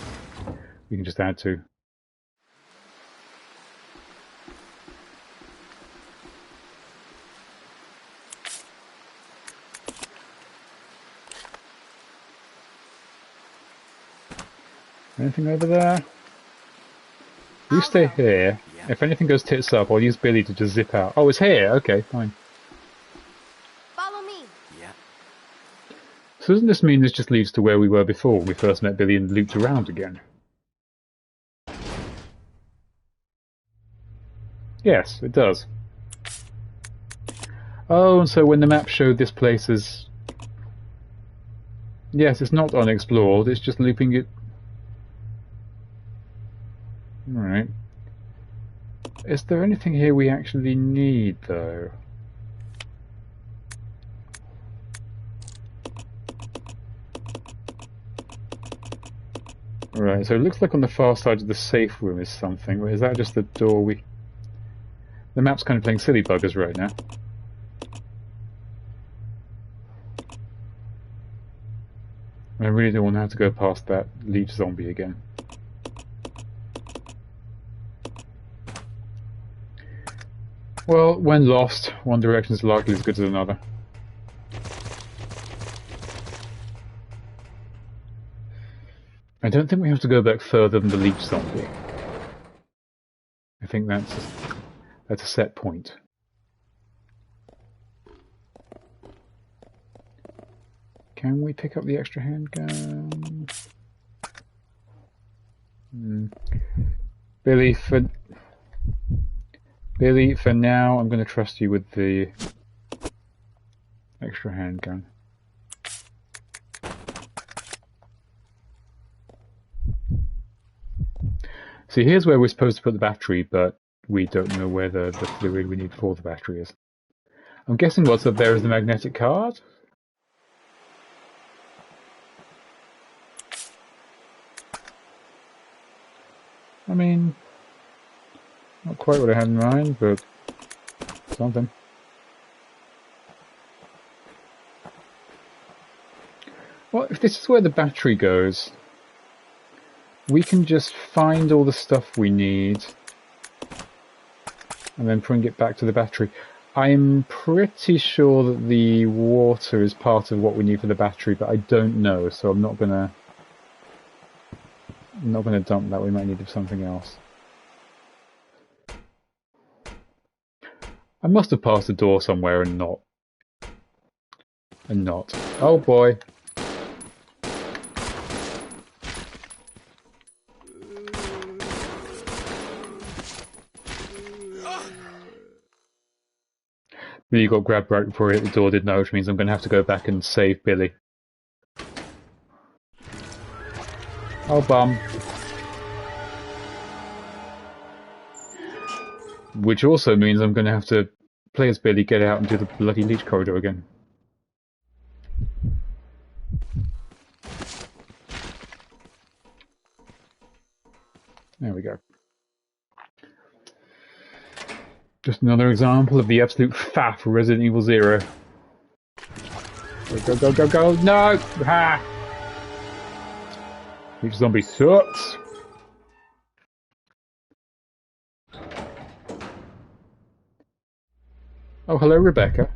Anything over there? You stay here. Yeah. If anything goes tits up, I'll use Billy to just zip out. Oh, it's here. Okay, fine. Follow me. Yeah. So doesn't this mean this just leads to where we were before when we first met Billy and looped around again? Yes, it does. Oh, and so when the map showed this place as... Yes, it's not unexplored, it's just looping it... Alright. Is there anything here we actually need, though? Right, so it looks like on the far side of the safe room is something. Or is that just the door we... The map's kind of playing silly buggers right now. I really don't want to have to go past that leech zombie again. Well, when lost, one direction is likely as good as another. I don't think we have to go back further than the leech zombie. I think that's a set point. Can we pick up the extra handgun? Billy, for now, I'm going to trust you with the extra handgun. See, here's where we're supposed to put the battery, but we don't know where the fluid we need for the battery is. I'm guessing what's up there is the magnetic card? I mean, not quite what I had in mind, but something. Well, if this is where the battery goes, we can just find all the stuff we need and then bring it back to the battery. I'm pretty sure that the water is part of what we need for the battery, but I don't know, so I'm not gonna dump that. We might need something else. I must have passed a door somewhere and not. Oh boy. Billy got grabbed right before he hit the door, didn't I? Which means I'm going to have to go back and save Billy. Oh, bum. Which also means I'm going to have to play as Billy, get out and do the bloody leech corridor again. There we go. Just another example of the absolute faff for Resident Evil 0. Go, go, go, go, go! No! Ha! Each zombie sucks! Oh, hello, Rebecca.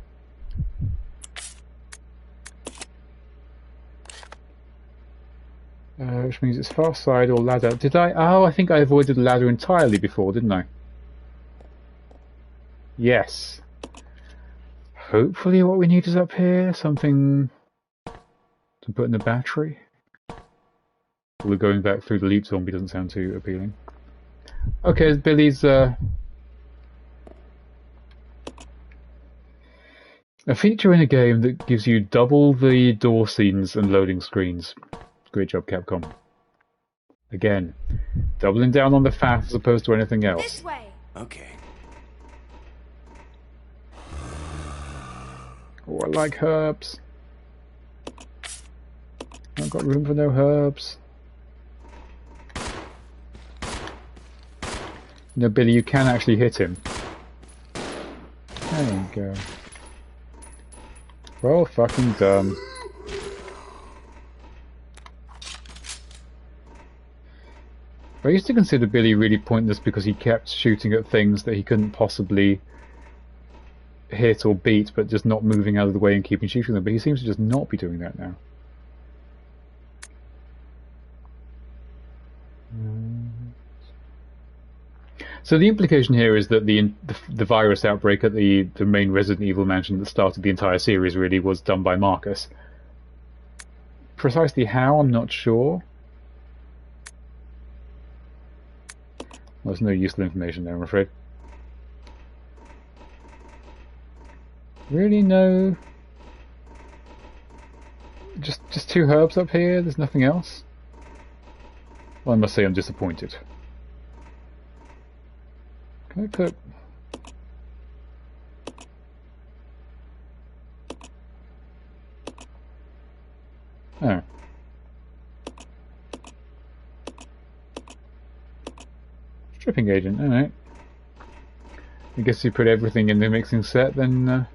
Which means it's far side or ladder. Did I? Oh, I think I avoided the ladder entirely before, didn't I? Yes. Hopefully what we need is up here. Something to put in the battery. Although going back through the leech zombie doesn't sound too appealing. Okay, Billy's a feature in a game that gives you double the door scenes and loading screens. Great job, Capcom. Again, doubling down on the faff as opposed to anything else. This way. Okay. Oh, I like herbs. I've got room for no herbs. No, Billy, you can actually hit him. There you go. Well, fucking dumb. I used to consider Billy really pointless because he kept shooting at things that he couldn't possibly hit or beat, but just not moving out of the way and keeping shooting them. But he seems to just not be doing that now. So the implication here is that the virus outbreak at the main Resident Evil mansion that started the entire series really was done by Marcus. Precisely how, I'm not sure. Well, there's no useful information there, I'm afraid. Really no... Just 2 herbs up here, there's nothing else? Well, I must say I'm disappointed. Can I put... Oh. Stripping agent, alright. I guess you put everything in the mixing set, then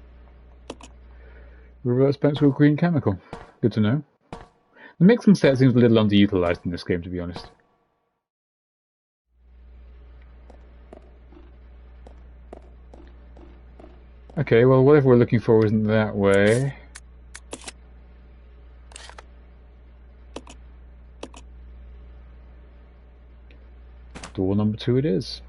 reverts back to a green chemical. Good to know. The mixing set seems a little underutilized in this game, to be honest. Okay, well, whatever we're looking for isn't that way. door number 2 it is.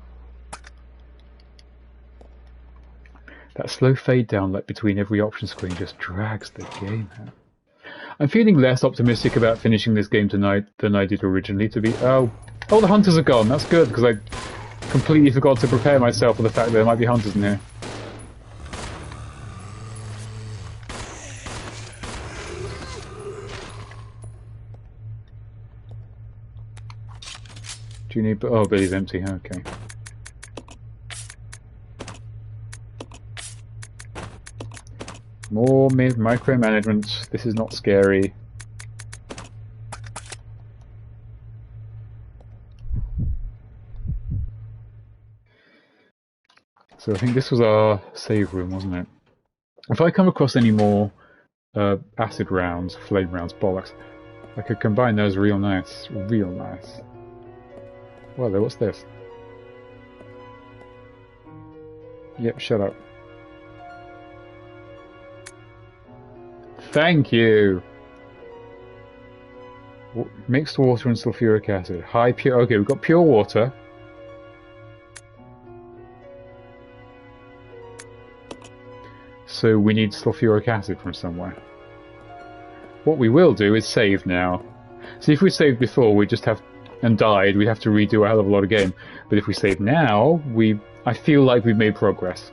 That slow fade down like between every option screen just drags the game out. I'm feeling less optimistic about finishing this game tonight than I did originally to be. Oh, the hunters are gone. That's good, because I completely forgot to prepare myself for the fact that there might be hunters in here. Do you need... Oh, Billy's empty. Okay. More micromanagement. This is not scary. So I think this was our save room, wasn't it? If I come across any more acid rounds, flame rounds, bollocks, I could combine those real nice. Real nice. Well, what's this? Yep, shut up. Thank you! Mixed water and sulfuric acid. High pure... Okay, we've got pure water. So we need sulfuric acid from somewhere. What we will do is save now. See, if we saved before, we'd just have... and died, we'd have to redo a hell of a lot of game. But if we save now, I feel like we've made progress.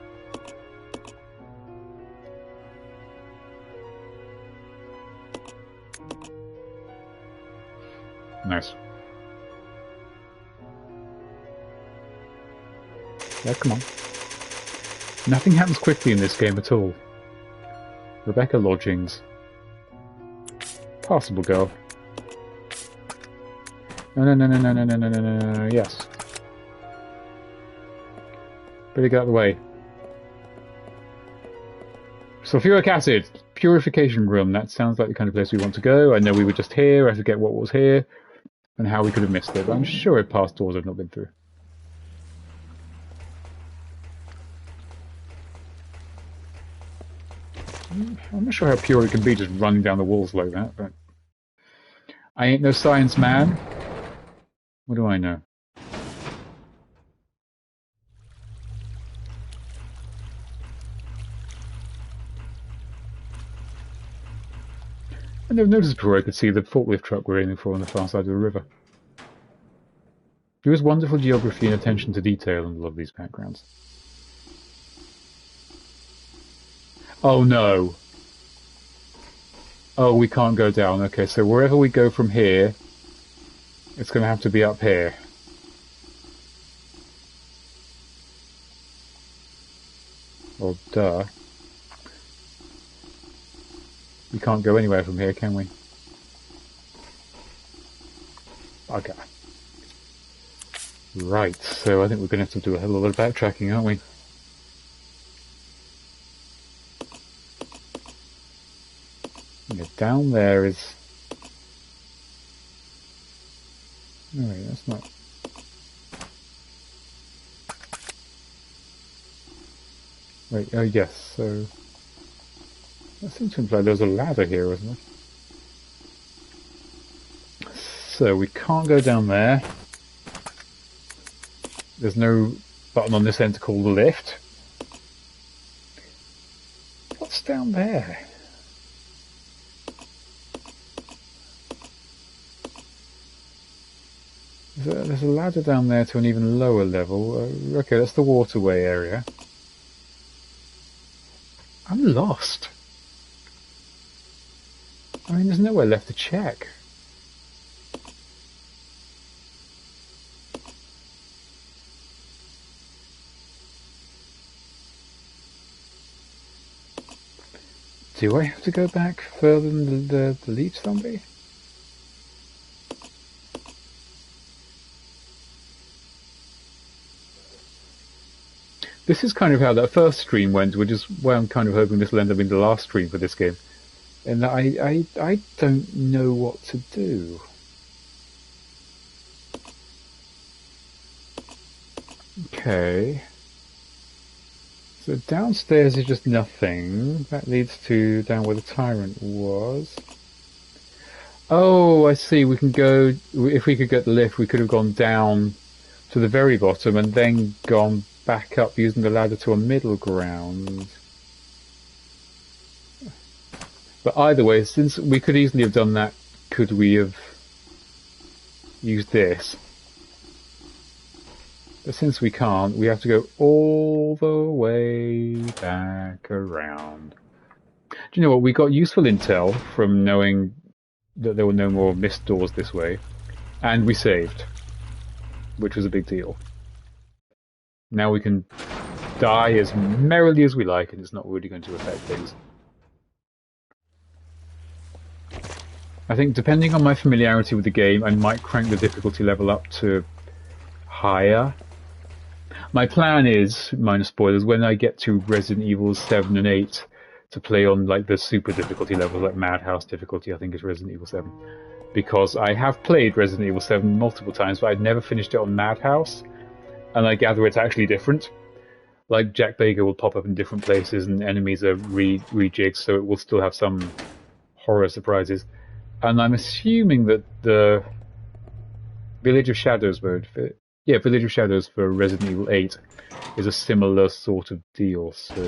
Nice. Yeah, come on. Nothing happens quickly in this game at all. Rebecca Lodgings. Passable girl. No. Yes. Better get out of the way. Sulfuric acid. Purification room. That sounds like the kind of place we want to go. I know we were just here. I forget what was here. And how we could have missed it. But I'm sure it passed doors I've not been through. I'm not sure how pure it can be just running down the walls like that, but... I ain't no science man. What do I know? I never noticed before I could see the forklift truck we're aiming for on the far side of the river. There is wonderful geography and attention to detail in a lot of these backgrounds. Oh no! Oh, we can't go down. Okay, so wherever we go from here, it's going to have to be up here. Oh, duh. We can't go anywhere from here, can we? Okay. Right, so I think we're going to have to do a hell of a lot of backtracking, aren't we? Yeah, down there is... No, wait, that's not... Wait, oh yes, so... That seems to imply there's a ladder here, wasn't there? So, we can't go down there. There's no button on this end to call the lift. What's down there? There's a ladder down there to an even lower level. Okay, that's the waterway area. I'm lost. I mean, there's nowhere left to check. Do I have to go back further than the leech zombie? This is kind of how that first stream went, which is why I'm kind of hoping this will end up being the last stream for this game. And I don't know what to do. Okay. So downstairs is just nothing. That leads to down where the tyrant was. Oh, I see. We can go... If we could get the lift, we could have gone down to the very bottom and then gone back up using the ladder to a middle ground. But either way, since we could easily have done that, could we have used this? But since we can't, we have to go all the way back around. Do you know what? We got useful intel from knowing that there were no more missed doors this way, and we saved, which was a big deal. Now we can die as merrily as we like, and it's not really going to affect things. I think depending on my familiarity with the game, I might crank the difficulty level up to higher. My plan is, minor spoilers, when I get to Resident Evil 7 and 8, to play on like the super difficulty levels, like Madhouse difficulty, I think is Resident Evil 7. Because I have played Resident Evil 7 multiple times, but I'd never finished it on Madhouse, and I gather it's actually different. Like, Jack Baker will pop up in different places, and enemies are rejigged, so it will still have some horror surprises. And I'm assuming that the Village of Shadows mode, Village of Shadows for Resident Evil 8 is a similar sort of deal, so...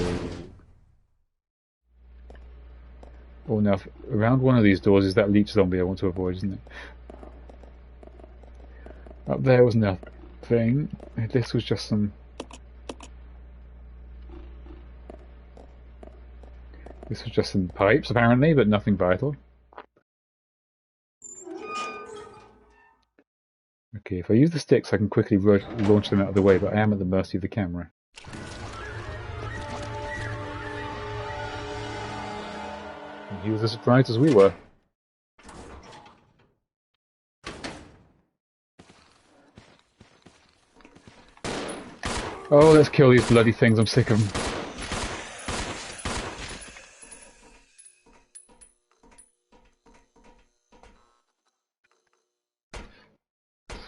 Oh, now, around one of these doors is that leech zombie I want to avoid, isn't it? Up there was nothing. This was just some... This was just some pipes, apparently, but nothing vital. Okay, if I use the sticks, I can quickly launch them out of the way, but I am at the mercy of the camera. And he was as surprised as we were. Oh, let's kill these bloody things, I'm sick of them.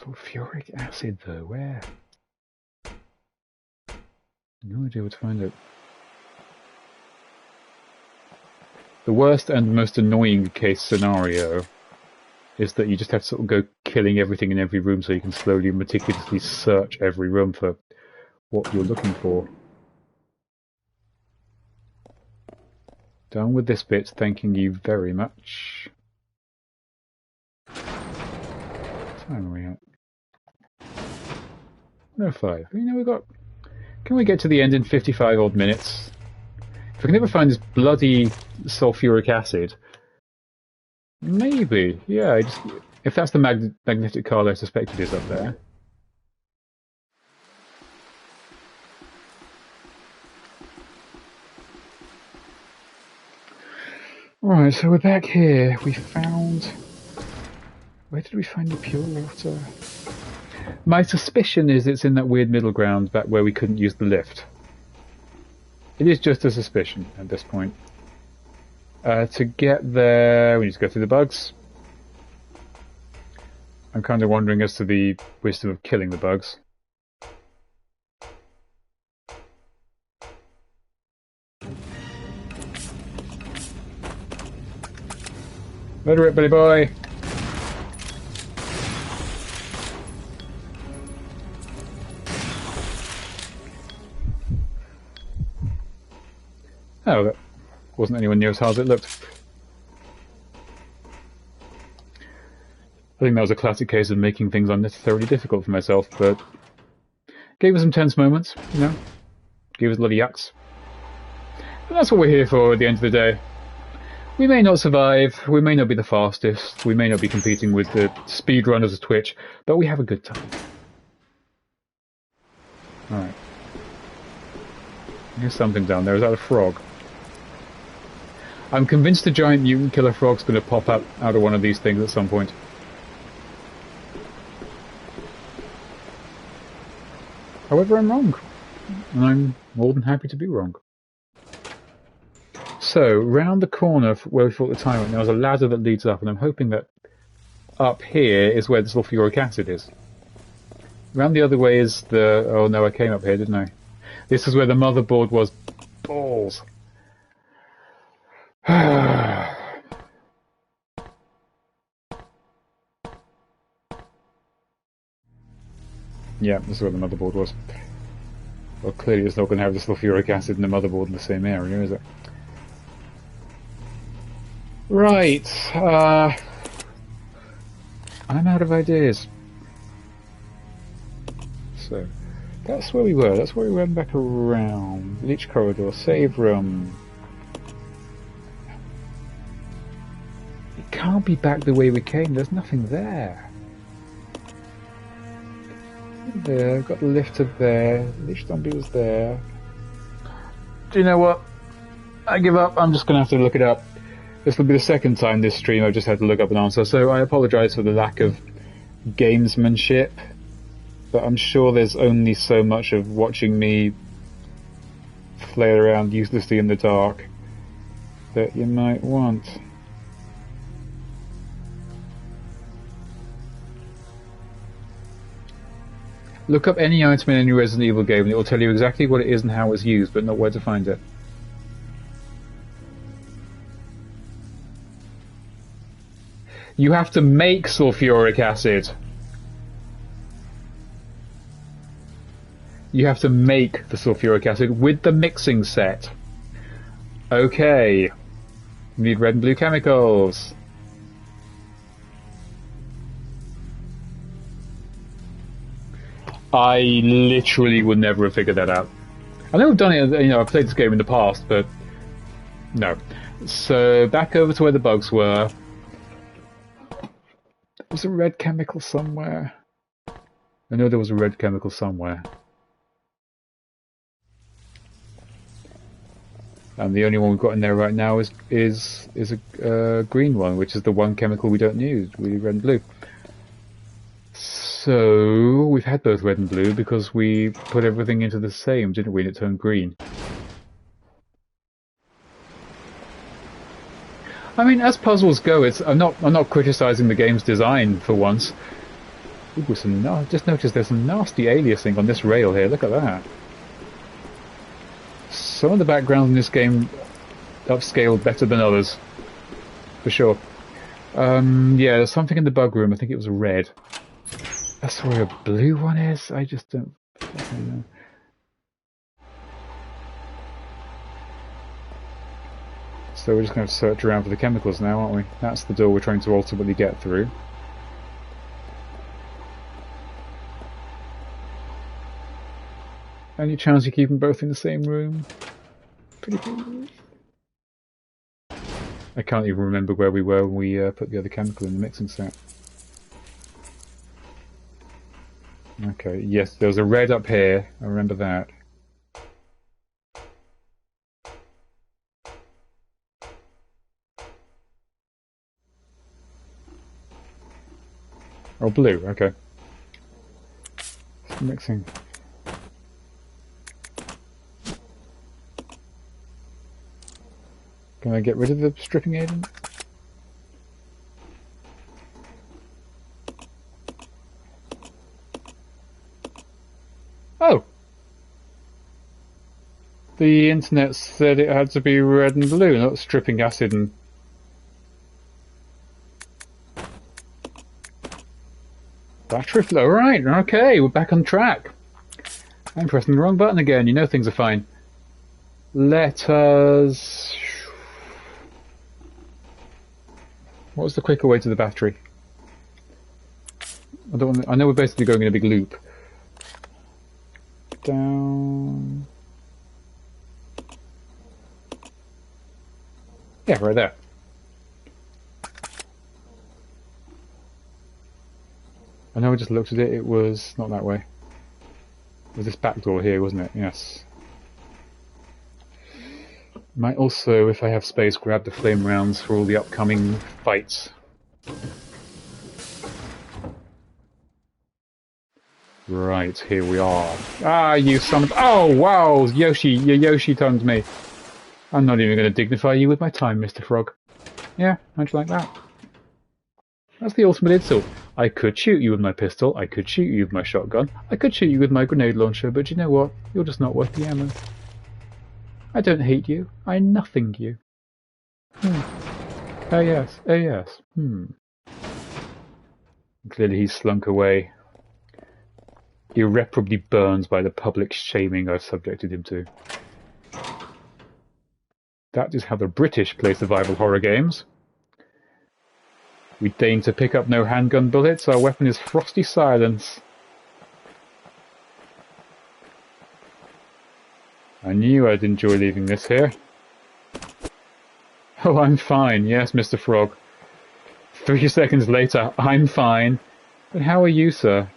Sulfuric acid, though, where? No idea where to find it. The worst and most annoying case scenario is that you just have to sort of go killing everything in every room so you can slowly and meticulously search every room for what you're looking for. Done with this bit, thanking you very much. What time are we at? No, 5. You know, we've got... Can we get to the end in 55 odd minutes? If we can ever find this bloody sulfuric acid... Maybe, yeah, if that's the magnetic card I suspected is up there. Alright, so we're back here. We found... Where did we find the pure water? My suspicion is it's in that weird middle ground back where we couldn't use the lift. It is just a suspicion at this point. To get there, we need to go through the bugs. I'm kind of wondering as to the wisdom of killing the bugs. Murder it, Billy boy! Oh, that wasn't anywhere near as hard as it looked. I think that was a classic case of making things unnecessarily difficult for myself, but gave us some tense moments, you know? Gave us a lot of yucks. And that's what we're here for at the end of the day. We may not survive, we may not be the fastest, we may not be competing with the speedrunners of Twitch, but we have a good time. Alright. There's something down there. Is that a frog? I'm convinced the giant mutant killer frog's going to pop up out of one of these things at some point. However, I'm wrong. And I'm more than happy to be wrong. So, round the corner where we thought the time went, there was a ladder that leads up, and I'm hoping that up here is where the sulfuric acid is. Round the other way is the... Oh no, I came up here, didn't I? This is where the motherboard was. Balls. Yeah, this is where the motherboard was. Well, clearly it's not going to have the sulfuric acid and the motherboard in the same area, is it? Right, I'm out of ideas. So, that's where we were. That's where we went back around. Leech corridor, save room. It can't be back the way we came. There's nothing there. There, got the lift to there. Leech zombie was there. Do you know what? I give up. I'm just going to have to look it up. This will be the second time this stream I've just had to look up an answer, so I apologise for the lack of gamesmanship. But I'm sure there's only so much of watching me flail around uselessly in the dark that you might want. Look up any item in any Resident Evil game and it will tell you exactly what it is and how it's used, but not where to find it. You have to make sulfuric acid. You have to make the sulfuric acid with the mixing set. Okay. We need red and blue chemicals. I literally would never have figured that out. I know I've done it, you know, I've played this game in the past, but no. So back over to where the bugs were. There was a red chemical somewhere. I know there was a red chemical somewhere. And the only one we've got in there right now is a green one, which is the one chemical we don't use, really red and blue. So we've had both red and blue because we put everything into the same, didn't we? And it turned green. I mean, as puzzles go, I'm not criticising the game's design for once. Ooh, just noticed there's some nasty aliasing on this rail here. Look at that. Some of the backgrounds in this game upscaled better than others, for sure. Yeah, there's something in the bug room. I think it was red. That's where a blue one is. I just don't know. So we're just going to search around for the chemicals now, aren't we? That's the door we're trying to ultimately get through. Any chance you keep them both in the same room? Pretty good. I can't even remember where we were when we put the other chemical in the mixing set. Okay, yes, there was a red up here. I remember that. Oh, blue, okay. Mixing. Can I get rid of the stripping agent? Oh! The internet said it had to be red and blue, not stripping acid and... Battery flow, right, okay, we're back on track. I'm pressing the wrong button again, you know things are fine. Let us... What's the quicker way to the battery? I know we're basically going in a big loop. Down... Yeah, right there. I know I just looked at it, it was not that way. It was this back door here, wasn't it? Yes. Might also, if I have space, grab the flame rounds for all the upcoming fights. Right, here we are. Ah, you son of... Oh, wow! Yoshi, you Yoshi-tongued me. I'm not even going to dignify you with my time, Mr. Frog. Yeah, how'd you like that? That's the ultimate insult. I could shoot you with my pistol, I could shoot you with my shotgun, I could shoot you with my grenade launcher, but you know what? You're just not worth the ammo. I don't hate you, I nothing you. Oh yes, oh yes, Clearly he's slunk away. irreparably burned by the public shaming I've subjected him to. That is how the British play survival horror games. We deign to pick up no handgun bullets. Our weapon is frosty silence. I knew I'd enjoy leaving this here. Oh, I'm fine. Yes, Mr. Frog. 3 seconds later, I'm fine. But how are you, sir?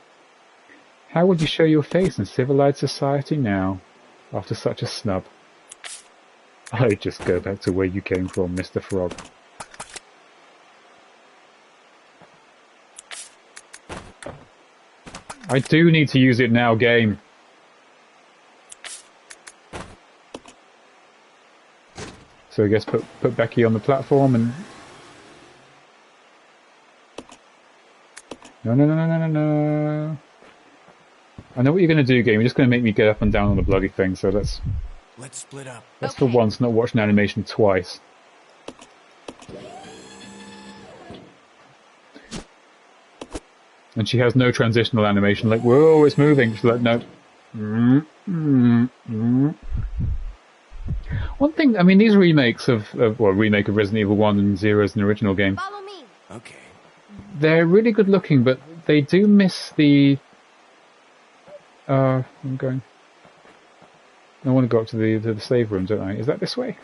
How would you show your face in civilized society now, after such a snub? I'd just go back to where you came from, Mr. Frog. I do need to use it now, game. So I guess put Becky on the platform and... No. I know what you're going to do, game. You're just going to make me get up and down on the bloody thing, so let's split up. Let's for once not watch an animation twice. And she has no transitional animation, like, whoa, it's moving. She's like, no. One thing, I mean, these remakes remake of Resident Evil 1 and 0 as an original game. Follow me. Okay. They're really good looking, but they do miss the... I'm going... I want to go up to the save room, don't I? Is that this way?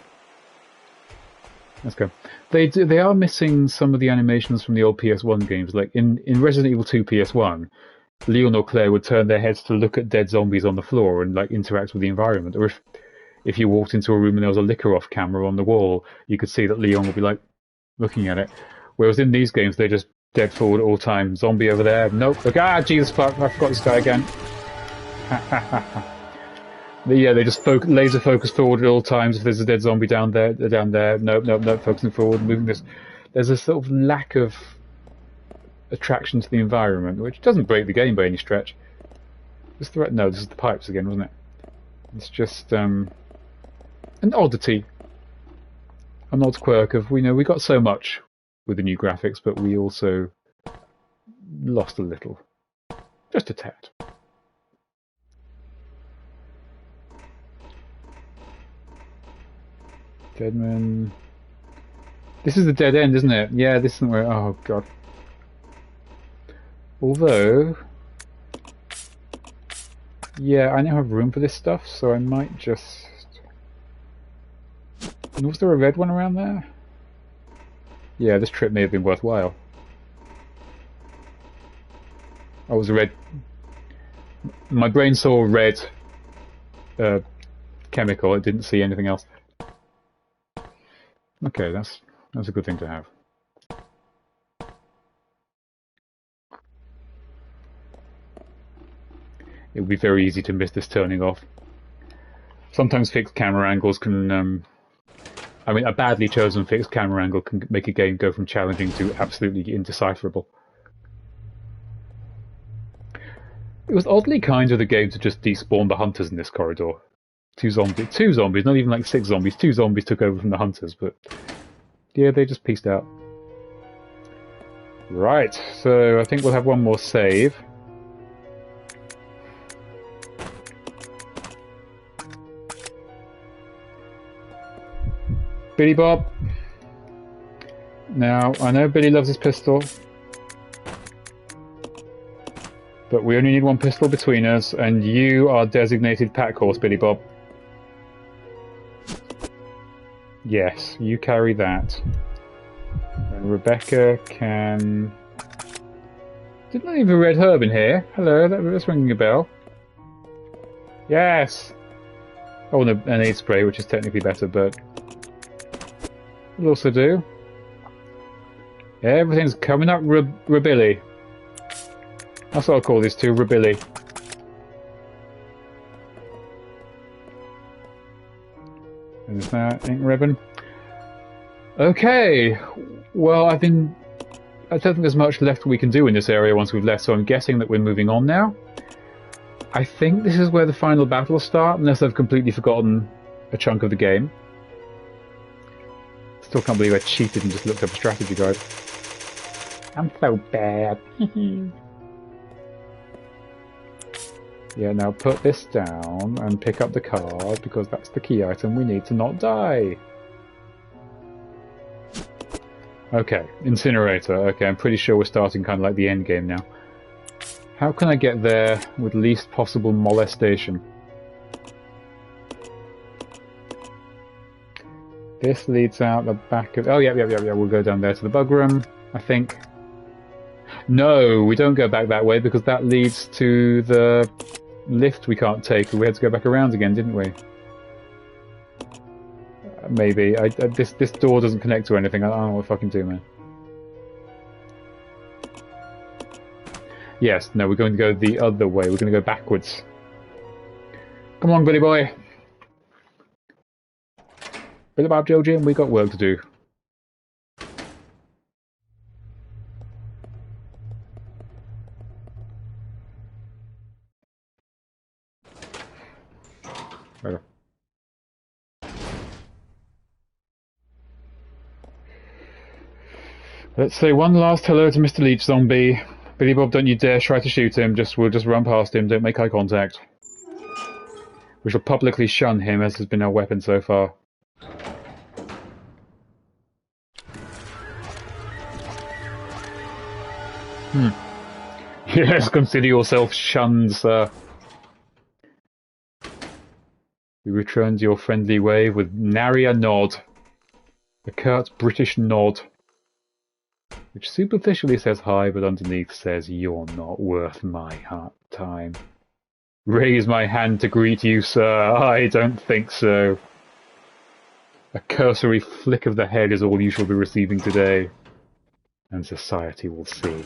Let's go. They are missing some of the animations from the old PS1 games. Like in Resident Evil 2 PS1, Leon or Claire would turn their heads to look at dead zombies on the floor and like interact with the environment. Or if you walked into a room and there was a liquor off camera on the wall, you could see that Leon would be like looking at it. Whereas in these games, they're just dead forward at all time. Zombie over there. Nope. Look, Jesus fuck! I forgot this guy again. Yeah, they just laser focus forward at all times. If there's a dead zombie down there, they're down there. Nope, focusing forward, moving this. There's a sort of lack of attraction to the environment, which doesn't break the game by any stretch. No, this is the pipes again, wasn't it? It's just an oddity, an odd quirk of we got so much with the new graphics, but we also lost a little, just a tad. Deadman. This is the dead end, isn't it? Yeah, this isn't where... Oh, God. Although... Yeah, I now have room for this stuff, so I might just... And was there a red one around there? Yeah, this trip may have been worthwhile. Oh, it was a red... My brain saw a red chemical, it didn't see anything else. Okay, that's a good thing to have. It would be very easy to miss this turning off. Sometimes fixed camera angles can... I mean, a badly chosen fixed camera angle can make a game go from challenging to absolutely indecipherable. It was oddly kind of the game to just despawn the hunters in this corridor. Two zombies, not even like 6 zombies. 2 zombies took over from the hunters, but yeah, they just peaced out. Right, so I think we'll have one more save. Billy Bob. Now, I know Billy loves his pistol, but we only need one pistol between us, and you are designated pack horse, Billy Bob. Yes, you carry that. And Rebecca can... Didn't I leave a red herb in here? Hello, that's ringing a bell. Yes! Oh, and an aid spray, which is technically better, but... It'll also do. Everything's coming up Rabilly. That's what I'll call this too, Rabilly. There's that ink ribbon. Okay, well I don't think there's much left we can do in this area once we've left, so I'm guessing that we're moving on now. I think this is where the final battles start, unless I've completely forgotten a chunk of the game. Still can't believe I cheated and just looked up a strategy guide. I'm so bad. Yeah, now put this down and pick up the card, because that's the key item we need to not die. Okay, incinerator. Okay, I'm pretty sure we're starting kind of like the end game now. How can I get there with least possible molestation? This leads out the back of... Oh, yeah, we'll go down there to the bug room, I think. No, we don't go back that way, because that leads to the lift we can't take. We had to go back around again, didn't we? Maybe. This door doesn't connect to anything. I don't know what to fucking do, man. Yes, no, we're going to go the other way. We're going to go backwards. Come on, Billy boy. Billy Bob Joe Jim, we got work to do. Right. Let's say one last hello to Mr. Leech Zombie. Billy Bob, don't you dare try to shoot him. We'll just run past him. Don't make eye contact. We shall publicly shun him, as has been our weapon so far. Yes, consider yourself shunned, sir. We returned your friendly wave with nary a nod. A curt British nod. Which superficially says hi, but underneath says, you're not worth my time. Raise my hand to greet you, sir. I don't think so. A cursory flick of the head is all you shall be receiving today. And society will see.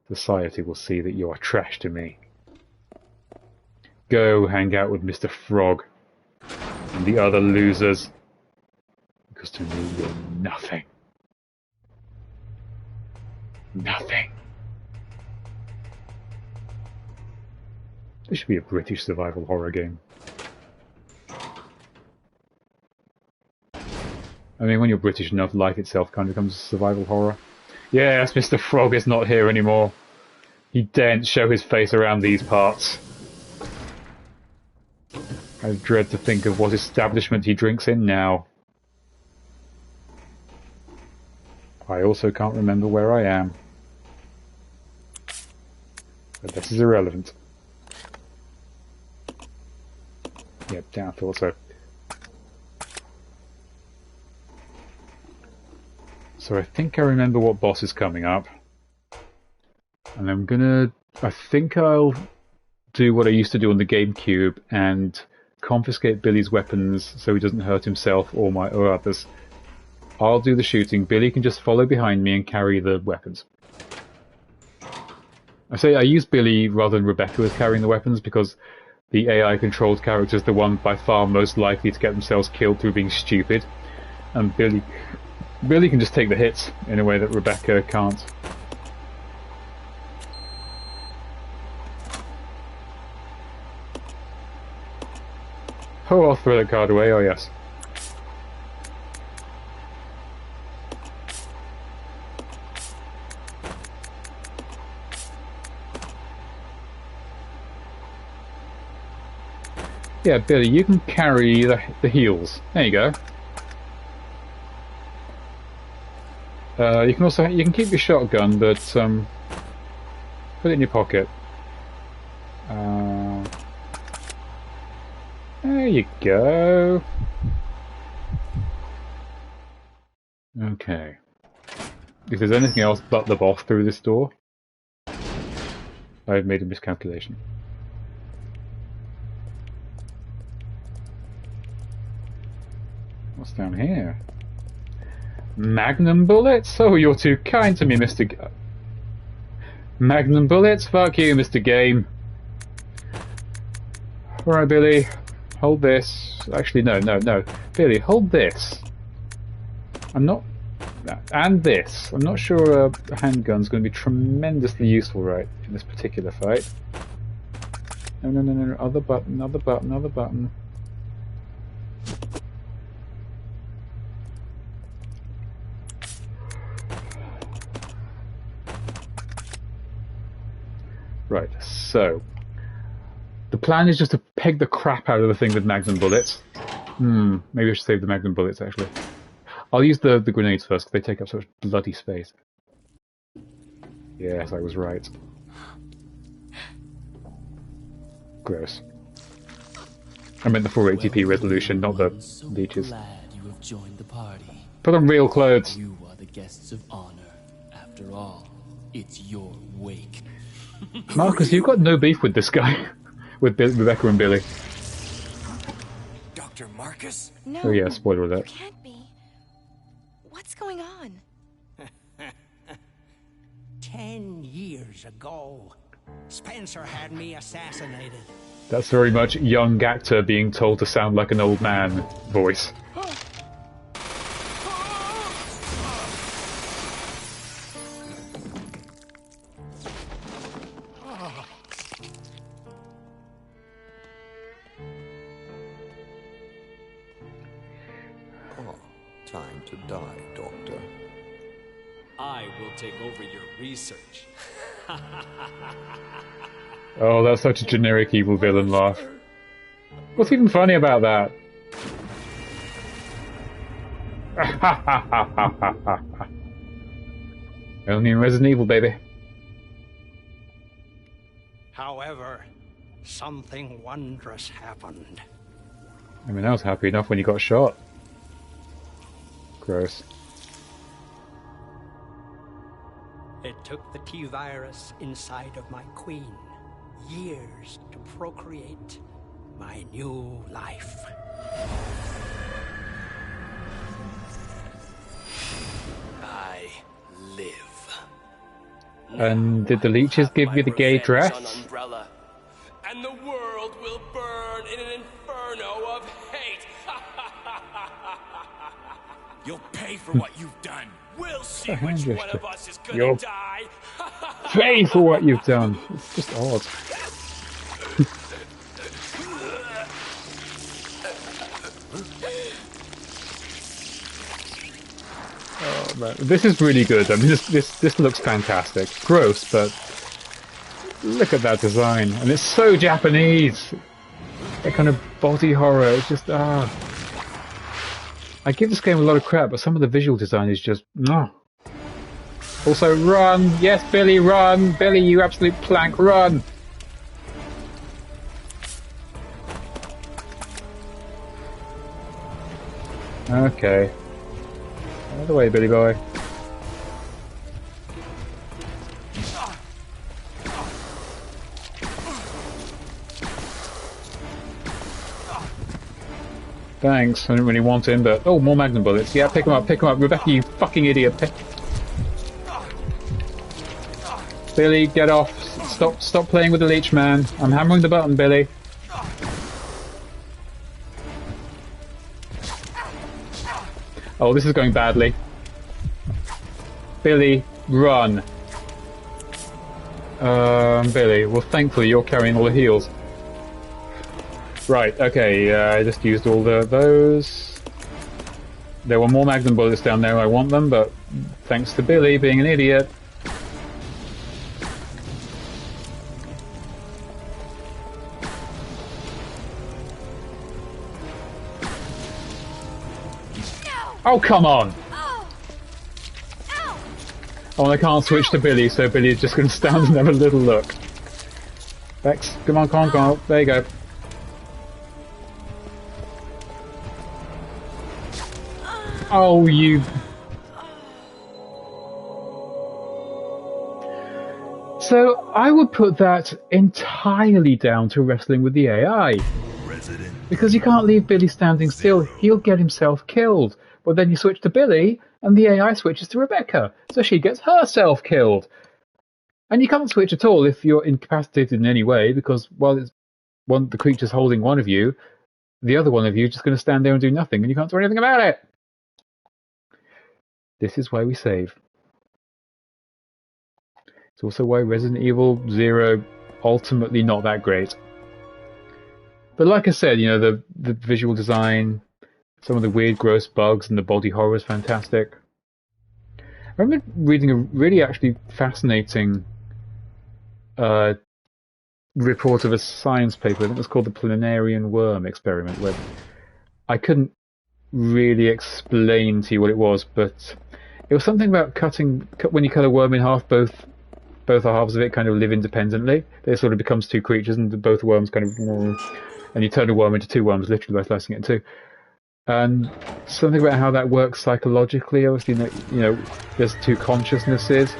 Society will see that you are trash to me. Go hang out with Mr. Frog and the other losers. Because to me, you're nothing. Nothing. This should be a British survival horror game. I mean, when you're British enough, life itself kind of becomes survival horror. Yes, Mr. Frog is not here anymore. He daren't show his face around these parts. I dread to think of what establishment he drinks in now. I also can't remember where I am. But this is irrelevant. Yep, down, I thought so. So I think I remember what boss is coming up. And I think I'll do what I used to do on the GameCube and confiscate Billy's weapons so he doesn't hurt himself or others. I'll do the shooting. Billy can just follow behind me and carry the weapons. I use Billy rather than Rebecca as carrying the weapons because the AI-controlled character is the one by far most likely to get themselves killed through being stupid. And Billy can just take the hits in a way that Rebecca can't. Oh, I'll throw that card away, oh yes. Yeah, Billy, you can carry the heals. There you go. You can keep your shotgun, but put it in your pocket. There you go. Okay. If there's anything else but the boss through this door, I've made a miscalculation. What's down here? Magnum bullets? Oh, you're too kind to me, Mr. Magnum bullets? Fuck you, Mr. Game. Alright, Billy. Hold this. Actually, no. Billy, hold this. I'm not... And this. I'm not sure a handgun's going to be tremendously useful, right, in this particular fight. No. Other button. Right, so plan is just to peg the crap out of the thing with magnum bullets. Maybe I should save the magnum bullets, actually. I'll use the grenades first, because they take up so much bloody space. Yes, I was right. Gross. I meant the 480p resolution, not the leeches. Glad you have joined the party. Put on real clothes. You are the guests of honor. After all, it's your wake. Marcus, you've got no beef with this guy. With Rebecca and Billy. Dr. Marcus? No. Oh yeah, spoiler alert. You can't be. What's going on? 10 years ago, Spencer had me assassinated. That's very much young actor being told to sound like an old man voice. Oh, time to die, Doctor. I will take over your research. Oh, that's such a generic evil villain laugh. What's even funny about that? Only in Resident Evil, baby. However, something wondrous happened. I mean, I was happy enough when you got shot. Gross. It took the T-virus inside of my queen years to procreate my new life. I live. And did the leeches give you the gay dress? Umbrella, and the world will burn in an inferno of hate. You'll pay for what you've done. We'll see Oh, which hand one gesture. of us is gonna You'll die. pay for what you've done. It's just odd. Oh man, this is really good. I mean, this looks fantastic. Gross, but look at that design, and it's so Japanese. That kind of body horror. It's just I give this game a lot of crap, but some of the visual design is just Also, run! Yes, Billy, run! Billy, you absolute plank, run! Okay. Out of the way, Billy boy. Thanks, I didn't really want him, but... Oh, more magnum bullets. Yeah, pick him up, Rebecca, you fucking idiot. Billy, get off. Stop playing with the leech, man. I'm hammering the button, Billy. Oh, this is going badly. Billy, run. Billy, well thankfully you're carrying all the heals. Right, okay, I just used all those. There were more magnum bullets down there, I want them, but thanks to Billy being an idiot. Oh, come on! Oh! Ow! Oh, and I can't switch to Billy, so Billy's just going to stand and have a little look. Bex, come on, come on. There you go. Oh, you... So, I would put that entirely down to wrestling with the AI. Because you can't leave Billy standing still, he'll get himself killed. But then you switch to Billy, and the AI switches to Rebecca, so she gets herself killed. And you can't switch at all if you're incapacitated in any way, because while the creature's holding one of you, the other one of you is just going to stand there and do nothing, and you can't do anything about it. This is why we save. It's also why Resident Evil 0 ultimately not that great. But like I said, you know, the visual design, some of the weird, gross bugs, and the body horror is fantastic. I remember reading a really actually fascinating report of a science paper. I think it was called the planarian worm experiment, where I couldn't really explain to you what it was, but it was something about when you cut a worm in half, both halves of it kind of live independently. It sort of becomes two creatures, and both worms kind of, and you turn a worm into two worms, literally by slicing it in two. And something about how that works psychologically. Obviously, you know, there's two consciousnesses,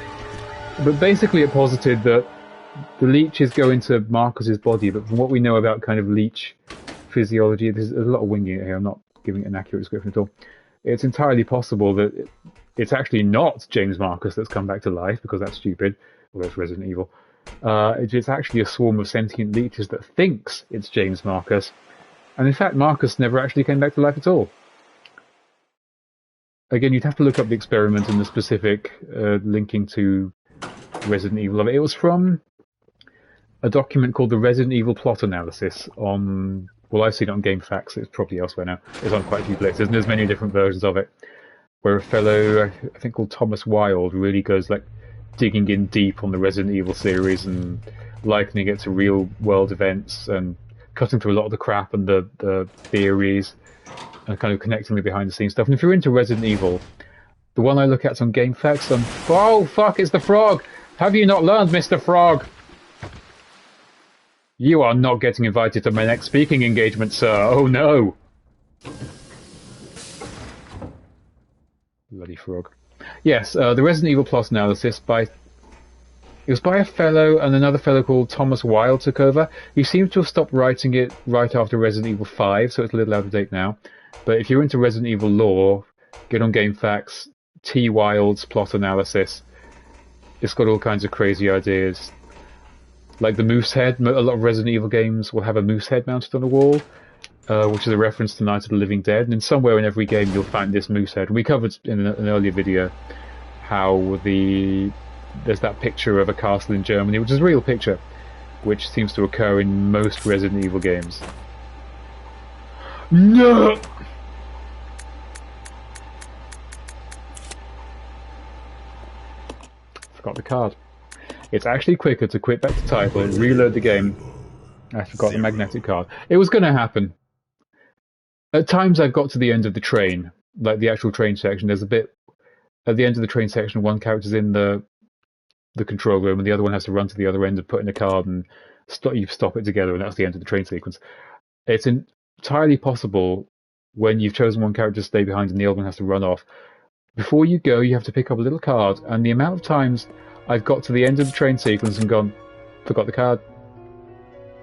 but basically it posited that the leeches go into Marcus's body, but from what we know about kind of leech physiology, there's a lot of winging it here. I'm not giving an accurate description at all. It's entirely possible that it's actually not James Marcus that's come back to life, because that's stupid, although it's Resident Evil. It's actually a swarm of sentient leeches that thinks it's James Marcus, and in fact Marcus never actually came back to life at all. Again, you'd have to look up the experiment and the specific linking to Resident Evil. It was from a document called the Resident Evil Plot Analysis on, well, I've seen it on GameFAQs, it's probably elsewhere now. It's on quite a few places, and there's many different versions of it, where a fellow, I think called Thomas Wilde, really goes like digging in deep on the Resident Evil series and likening it to real world events and cutting through a lot of the crap and the theories and kind of connecting the behind the scenes stuff. And if you're into Resident Evil, the one I look at's on GameFAQs. Oh fuck, it's the frog! Have you not learned, Mr. Frog? You are not getting invited to my next speaking engagement, sir. Oh no! Bloody frog. Yes, the Resident Evil Plus analysis it was by a fellow, and another fellow called Thomas Wilde took over. He seemed to have stopped writing it right after Resident Evil 5, so it's a little out of date now. But if you're into Resident Evil lore, get on GameFAQs, T. Wilde's plot analysis. It's got all kinds of crazy ideas. Like the moose head. A lot of Resident Evil games will have a moose head mounted on a wall, which is a reference to Night of the Living Dead. And somewhere in every game you'll find this moose head. We covered in an earlier video how there's that picture of a castle in Germany, which is a real picture, which seems to occur in most Resident Evil games. No! Forgot the card. It's actually quicker to quit back to title and reload the game. I forgot the magnetic card. It was going to happen. At times I've got to the end of the train, like the actual train section. There's a bit at the end of the train section, one character's in the control room and the other one has to run to the other end and put in a card and you stop it together, and that's the end of the train sequence. It's entirely possible when you've chosen one character to stay behind and the other one has to run off. Before you go, you have to pick up a little card, and the amount of times I've got to the end of the train sequence and gone, forgot the card.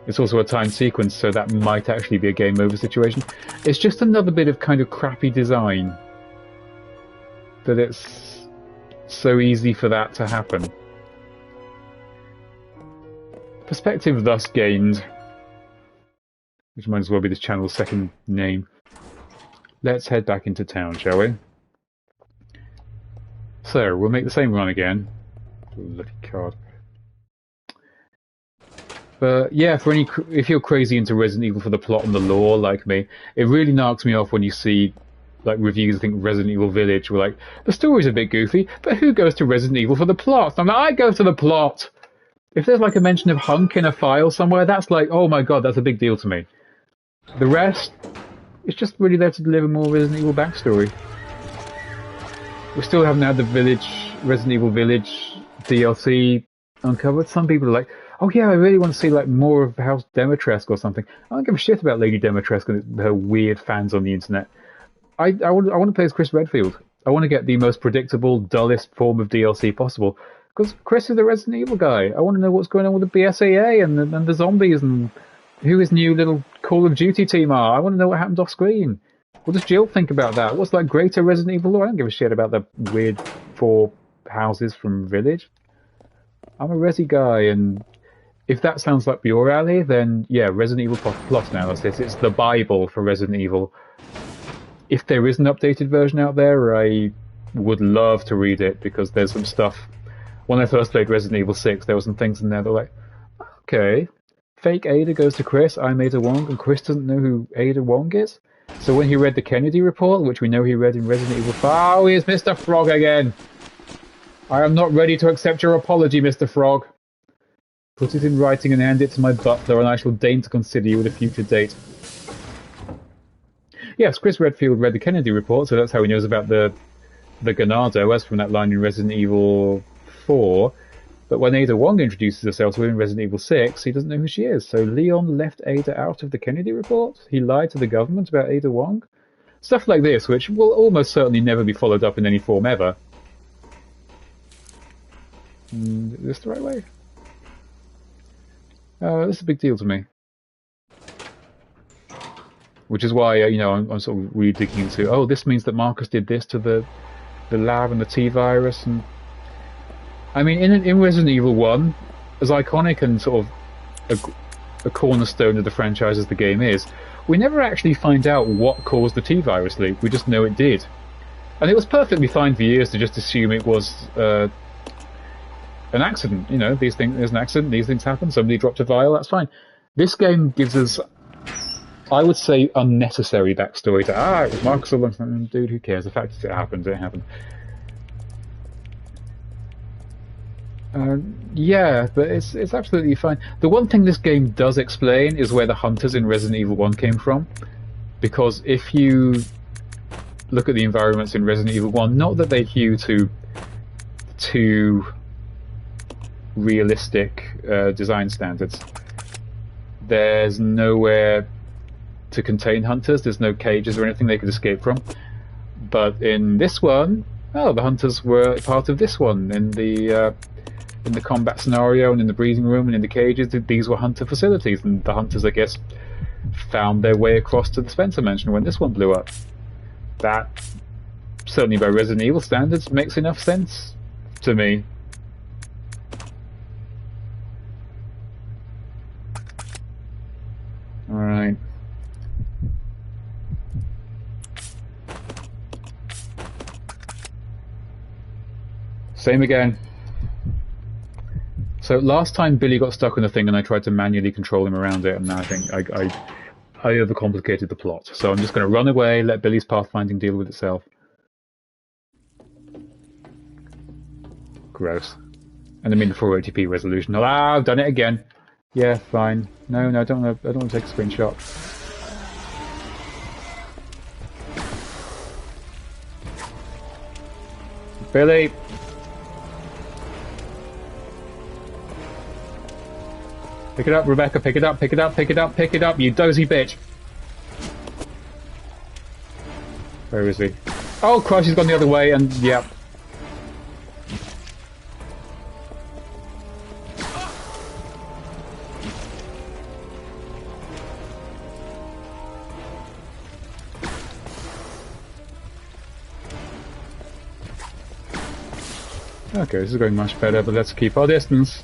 It's also a timed sequence, so that might actually be a game over situation. It's just another bit of kind of crappy design that it's so easy for that to happen. Perspective thus gained, which might as well be this channel's second name. Let's head back into town, shall we? So, we'll make the same run again. Bloody card. But yeah, if you're crazy into Resident Evil for the plot and the lore like me, it really knocks me off when you see like reviews. I think Resident Evil Village were like, the story's a bit goofy, but who goes to Resident Evil for the plot? I'm like, I go to the plot. If there's like a mention of Hunk in a file somewhere, that's like, oh my god, that's a big deal to me. The rest, it's just really there to deliver more Resident Evil backstory. We still haven't had the Resident Evil Village DLC uncovered. Some people are like, oh yeah, I really want to see like more of House Demetresque or something. I don't give a shit about Lady Demetresque and her weird fans on the internet. I want to play as Chris Redfield. I want to get the most predictable, dullest form of DLC possible. Because Chris is the Resident Evil guy. I want to know what's going on with the BSAA and the zombies and who his new little Call of Duty team are. I want to know what happens off screen. What does Jill think about that? What's like greater Resident Evil lore? I don't give a shit about the weird 4 houses from Village. I'm a Resi guy, and if that sounds like your alley, then yeah, Resident Evil Plus analysis. It's the Bible for Resident Evil. If there is an updated version out there, I would love to read it, because there's some stuff. When I first played Resident Evil 6, there were some things in there that were like, okay, fake Ada goes to Chris, I'm Ada Wong, and Chris doesn't know who Ada Wong is? So when he read the Kennedy report, which we know he read in Resident Evil 5, oh, here's Mr. Frog again! I am not ready to accept your apology, Mr. Frog. Put it in writing and hand it to my butler, and I shall deign to consider you at a future date. Yes, Chris Redfield read the Kennedy report, so that's how he knows about the Ganado, as from that line in Resident Evil 4. But when Ada Wong introduces herself to him in Resident Evil 6, he doesn't know who she is. So Leon left Ada out of the Kennedy report? He lied to the government about Ada Wong? Stuff like this, which will almost certainly never be followed up in any form ever. Is this the right way? This is a big deal to me. Which is why, I'm sort of really digging into, oh, this means that Marcus did this to the lab and the T-virus. And I mean, in Resident Evil 1, as iconic and sort of a cornerstone of the franchise as the game is, we never actually find out what caused the T-virus leak. We just know it did. And it was perfectly fine for years to just assume it was an accident. There's an accident, these things happen, somebody dropped a vial, that's fine. This game gives us, I would say, unnecessary backstory to, it was Marcus all along. Dude, who cares? The fact is it happened, it happened. Yeah, but it's absolutely fine. The one thing this game does explain is where the hunters in Resident Evil 1 came from. Because if you look at the environments in Resident Evil 1, not that they hew to realistic design standards, there's nowhere to contain hunters, there's no cages or anything they could escape from. But in this one, the hunters were part of this one. In the combat scenario and in the breathing room and in the cages, these were hunter facilities, and the hunters, I guess, found their way across to the Spencer Mansion when this one blew up. That, certainly by Resident Evil standards, makes enough sense to me. Alright. Same again. So last time Billy got stuck on a thing and I tried to manually control him around it, and now I think I overcomplicated the plot. So I'm just going to run away, let Billy's pathfinding deal with itself. Gross. And I mean the 480p resolution. Oh, I've done it again. Yeah, fine. No, I don't want to take a screenshot. Billy! Pick it up, Rebecca, pick it up, pick it up, pick it up, pick it up, you dozy bitch! Where is he? Oh Christ, he's gone the other way, and yep. Okay, this is going much better, but let's keep our distance.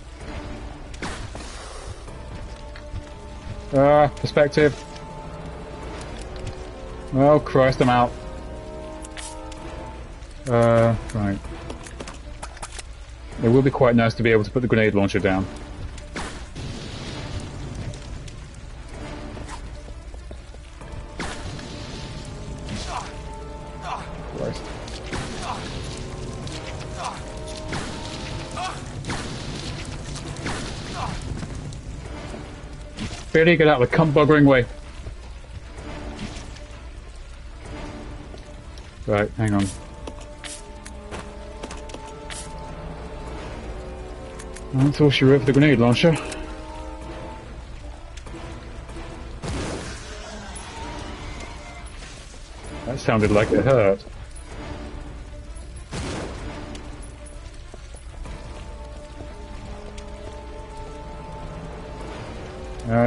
Perspective. Oh Christ, I'm out. Right. It will be quite nice to be able to put the grenade launcher down. Christ. Billy, get out of the cunt-buggering way. Right, hang on. That's all she wrote for the grenade launcher. That sounded like it hurt.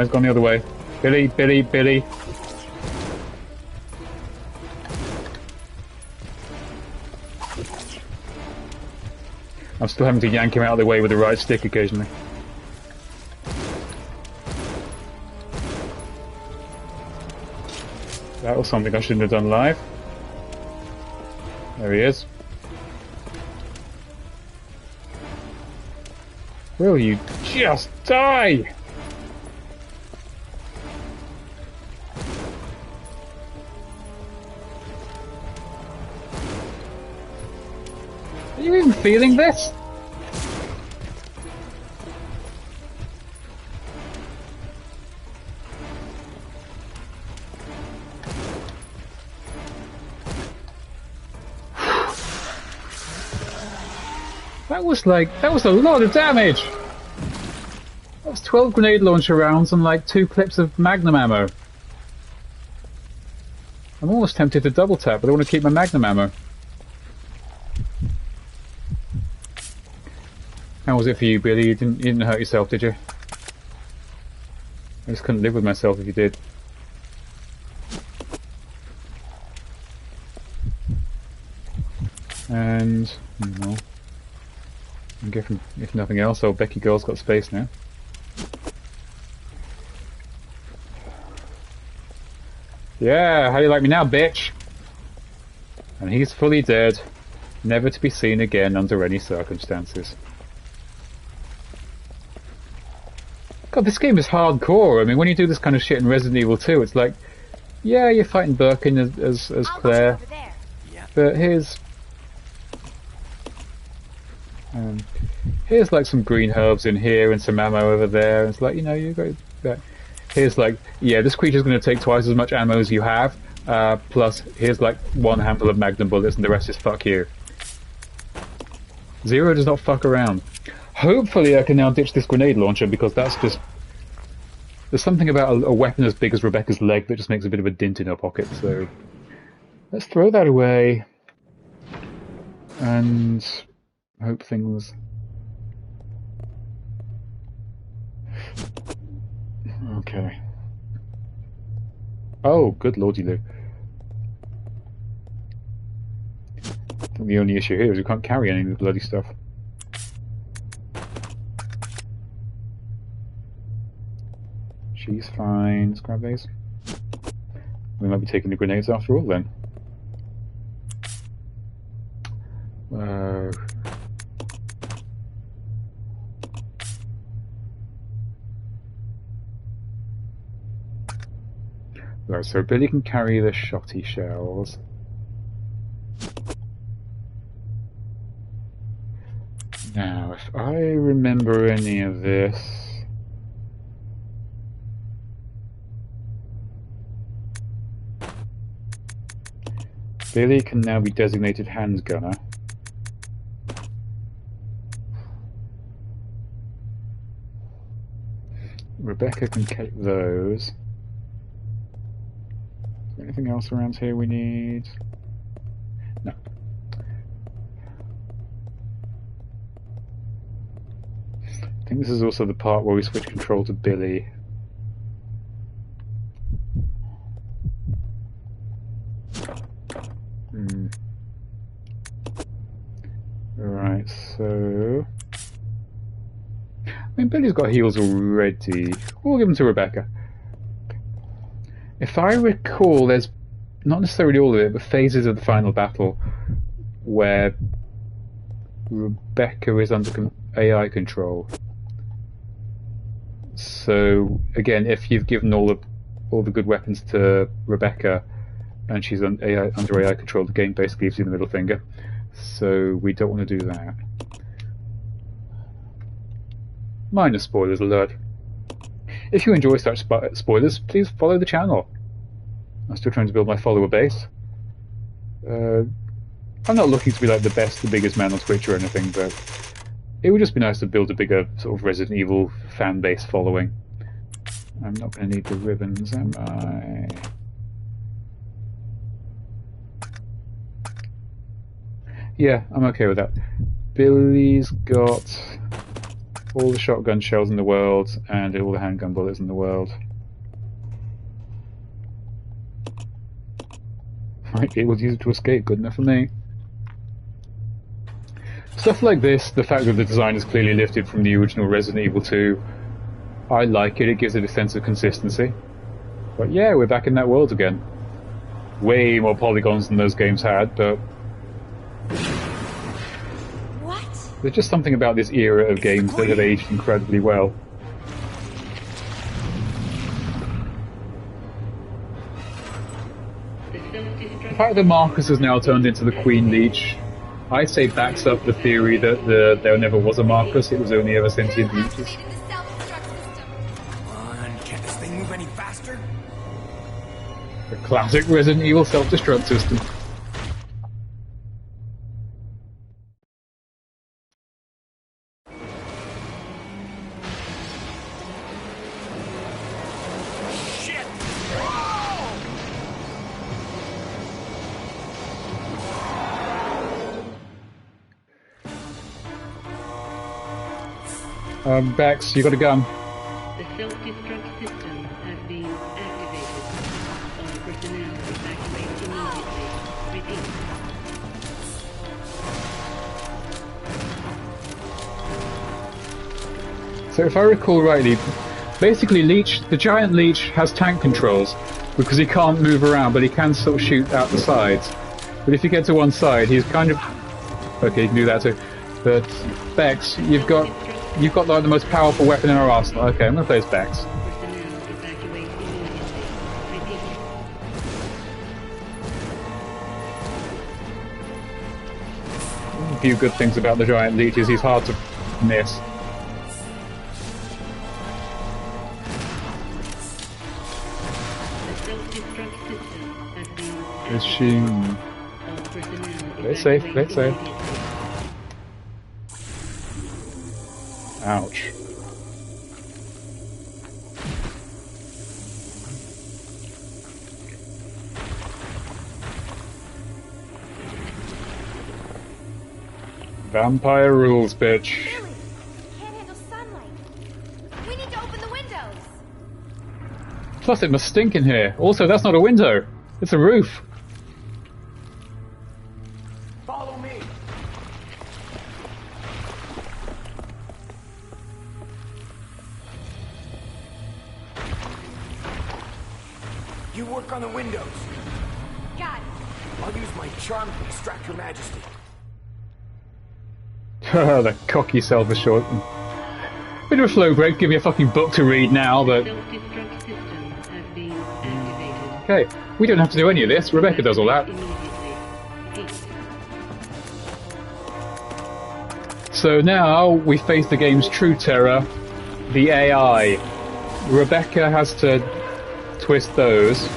It's gone the other way. Billy, Billy, Billy. I'm still having to yank him out of the way with the right stick occasionally. That was something I shouldn't have done live. There he is. Will you just die? Are you even feeling this? That was a lot of damage! That was 12 grenade launcher rounds and like 2 clips of magnum ammo. I'm almost tempted to double tap, but I want to keep my magnum ammo. How was it for you, Billy? You didn't hurt yourself, did you? I just couldn't live with myself if you did. And, well, I'm guessing, if nothing else, old Becky Girl's got space now. Yeah, how do you like me now, bitch? And he's fully dead, never to be seen again under any circumstances. God, this game is hardcore. I mean, when you do this kind of shit in Resident Evil 2, it's like, yeah, you're fighting Birkin as Claire, but here's like some green herbs in here and some ammo over there. It's like, you know, you got that. Here's like, yeah, this creature's going to take twice as much ammo as you have, plus here's like 1 handful of magnum bullets and the rest is fuck you. Zero does not fuck around. Hopefully I can now ditch this grenade launcher, because that's just... There's something about a weapon as big as Rebecca's leg that just makes a bit of a dint in her pocket, so... Let's throw that away. And... hope things... Okay. Oh, good lordy Lou. I think the only issue here is we can't carry any of the bloody stuff. She's fine. Let's grab these. We might be taking the grenades after all then. Whoa. Right, so Billy can carry the shotty shells. Now, if I remember any of this... Billy can now be designated hand gunner. Rebecca can take those. Is there anything else around here we need? No. I think this is also the part where we switch control to Billy. Right, so... I mean, Billy's got heals already. We'll give them to Rebecca. If I recall, there's not necessarily all of it, but phases of the final battle where Rebecca is under AI control. So, again, if you've given all the good weapons to Rebecca and she's under AI control, the game basically gives you the middle finger. So we don't want to do that. Minor spoilers alert. If you enjoy such spoilers, please follow the channel. I'm still trying to build my follower base. I'm not looking to be like the best, the biggest man on Twitch or anything, but it would just be nice to build a bigger sort of Resident Evil fan base following. I'm not going to need the ribbons, am I? Yeah, I'm okay with that. Billy's got all the shotgun shells in the world and all the handgun bullets in the world. Might be able to use it to escape, good enough for me. Stuff like this, the fact that the design is clearly lifted from the original Resident Evil 2, I like it, it gives it a sense of consistency. But yeah, we're back in that world again. Way more polygons than those games had, but... There's just something about this era of games that have aged incredibly well. The fact that Marcus has now turned into the Queen Leech, I'd say backs up the theory that there never was a Marcus, it was only ever sentient leeches. Come on, can't this thing move any faster? The classic Resident Evil self-destruct system. Bex, you got a gun. The self-destruct system has been activated. All personnel evacuate immediately. Repeat. So if I recall rightly, basically the giant leech has tank controls because he can't move around, but he can sort of shoot out the sides. But if you get to one side, he's kind of... Okay, you can do that too. But Bex, you've got like the most powerful weapon in our arsenal. Okay, I'm gonna play as Bex. Personnel evacuate immediately. Repeat. A few good things about the giant leech is he's hard to miss. Is she... Play safe, play safe. Ouch. Vampire rules, bitch. Billy, can't handle sunlight. We need to open the windows. Plus it must stink in here. Also, that's not a window. It's a roof. Follow me. You work on the windows. Got it. I'll use my charm to distract Your Majesty. The cocky self-assured. Bit of a flow break, give me a fucking book to read now, but... Self-destruct system has been activated. Okay, we don't have to do any of this, Rebecca does all that. Immediately. Haste. So now we face the game's true terror, the AI. Rebecca has to twist those,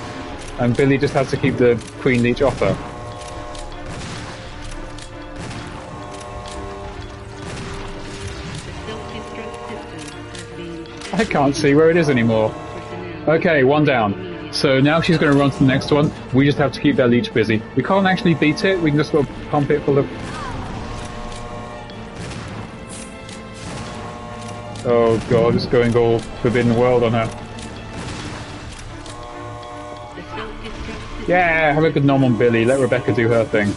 and Billy just has to keep the Queen Leech off her. I can't see where it is anymore. Okay, one down. So now she's going to run to the next one. We just have to keep that leech busy. We can't actually beat it, we can just sort of pump it full of... Oh god, it's going all Forbidden World on her. Yeah, have a good nom on Billy, let Rebecca do her thing.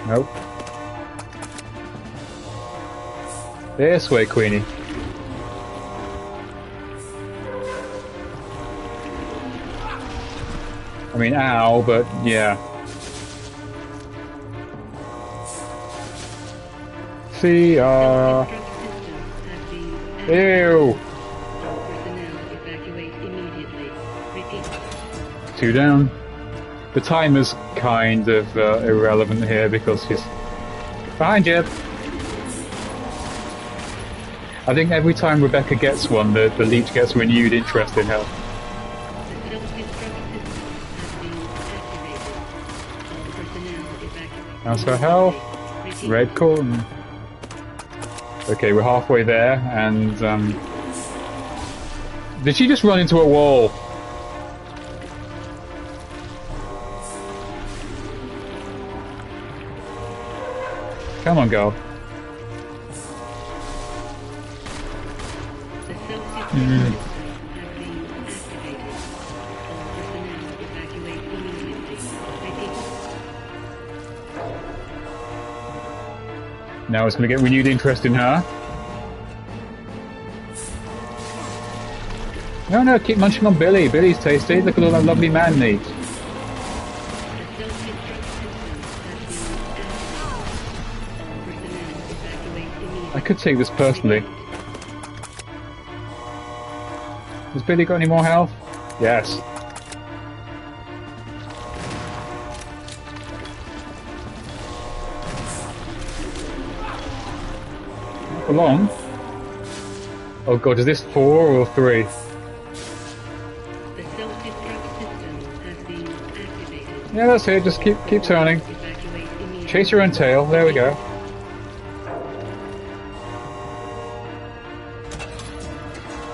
Nope. This way, Queenie. I mean, ow, but yeah. See ya. Ew. Two down. The timer's kind of irrelevant here because she's behind you. I think every time Rebecca gets one, the leech gets renewed interest in her. How's her health? Red corn. Okay, we're halfway there, and did she just run into a wall? Come on, girl. Now it's going to get renewed interest in her. No, keep munching on Billy. Billy's tasty. Look at all that lovely man meat. I could take this personally. Has Billy got any more health? Yes. Not for long. Oh god, is this 4 or 3? The self-destruct system has been activated. Yeah, that's it. Just keep turning. Chase your own tail. There we go.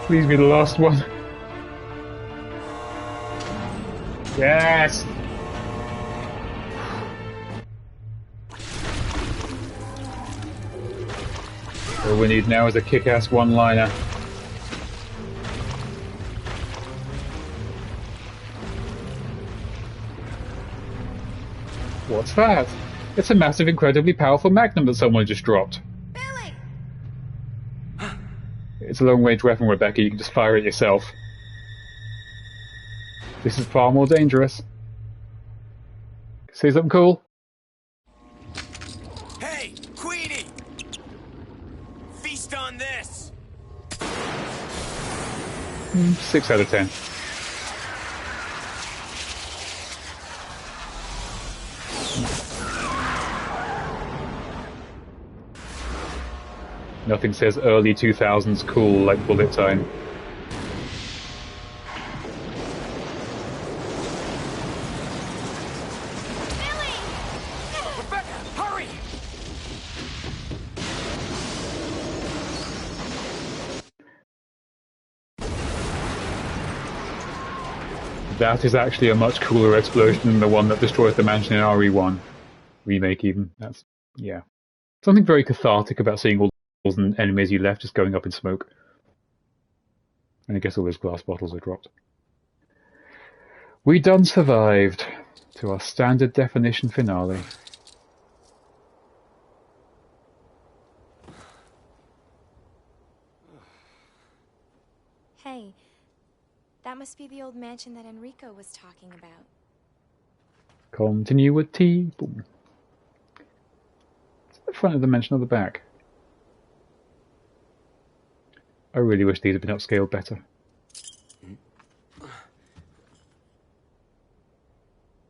Please be the last one. Yes! All we need now is a kick-ass one-liner. What's that? It's a massive, incredibly powerful magnum that someone just dropped. Billy! It's a long-range weapon, Rebecca. You can just fire it yourself. This is far more dangerous. See something cool? Hey, Queenie! Feast on this! 6 out of 10. Nothing says early 2000s cool like bullet time. Rebecca, hurry! That is actually a much cooler explosion than the one that destroys the mansion in RE1 remake even. That's, yeah. Something very cathartic about seeing all and enemies you left just going up in smoke. And I guess all those glass bottles are dropped. We done survived to our standard definition finale. Hey, that must be the old mansion that Enrico was talking about. Continuity. Boom. Is that the front of the mansion or the back? I really wish these had been upscaled better.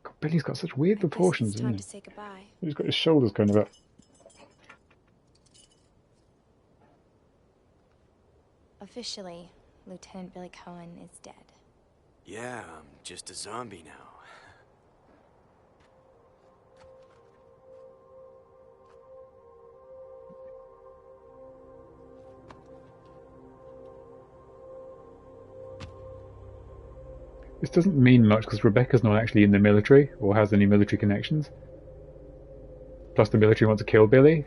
God, Billy's got such weird proportions, It's isn't time he? to say goodbye. He's got his shoulders kind of up. Officially, Lieutenant Billy Cohen is dead. Yeah, I'm just a zombie now. This doesn't mean much because Rebecca's not actually in the military or has any military connections. Plus the military want to kill Billy.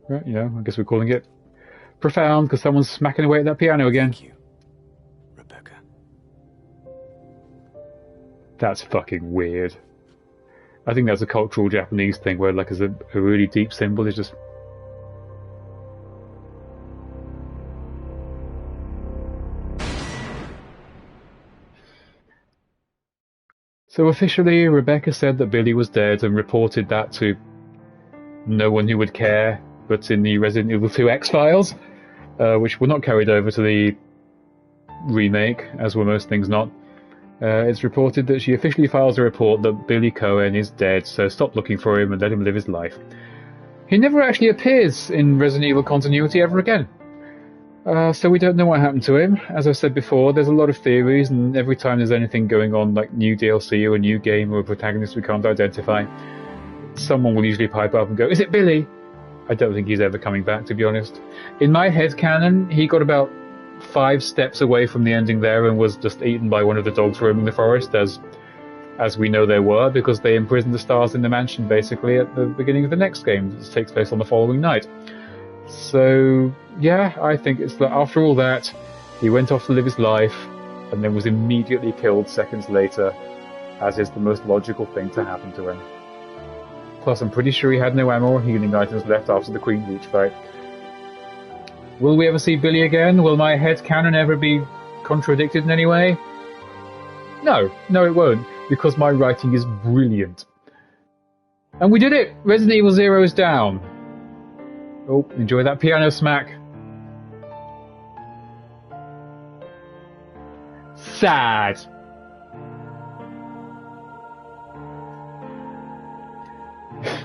Right, you know, I guess we're calling it profound because someone's smacking away at that piano again. Thank you, Rebecca. That's fucking weird. I think that's a cultural Japanese thing where like as a really deep symbol is just... So officially, Rebecca said that Billy was dead and reported that to no one who would care, but in the Resident Evil 2 X-Files, which were not carried over to the remake, as were most things not. It's reported that she officially files a report that Billy Cohen is dead, so stop looking for him and let him live his life. He never actually appears in Resident Evil continuity ever again. So we don't know what happened to him. As I've said before, there's a lot of theories, and every time there's anything going on, like new DLC or a new game or a protagonist we can't identify, someone will usually pipe up and go, "Is it Billy?" I don't think he's ever coming back, to be honest. In my headcanon, he got about 5 steps away from the ending there and was just eaten by one of the dogs roaming the forest, as we know there were, because they imprisoned the stars in the mansion, basically, at the beginning of the next game, that takes place on the following night. So, yeah, I think it's that after all that, he went off to live his life, and then was immediately killed seconds later, as is the most logical thing to happen to him. Plus, I'm pretty sure he had no ammo or healing items left after the Queen Leech fight. Will we ever see Billy again? Will my headcanon ever be contradicted in any way? No, it won't, because my writing is brilliant. And we did it! Resident Evil 0 is down. Oh, enjoy that piano smack. Sad.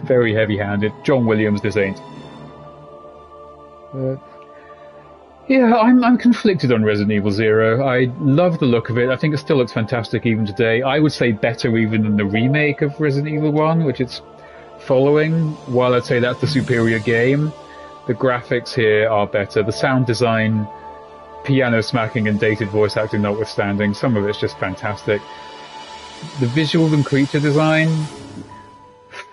Very heavy-handed. John Williams, this ain't. Yeah, I'm conflicted on Resident Evil 0. I love the look of it. I think it still looks fantastic even today. I would say better even than the remake of Resident Evil 1, which it's following. While I'd say that's the superior game, the graphics here are better. The sound design, piano smacking and dated voice acting notwithstanding, some of it's just fantastic. The visual and creature design,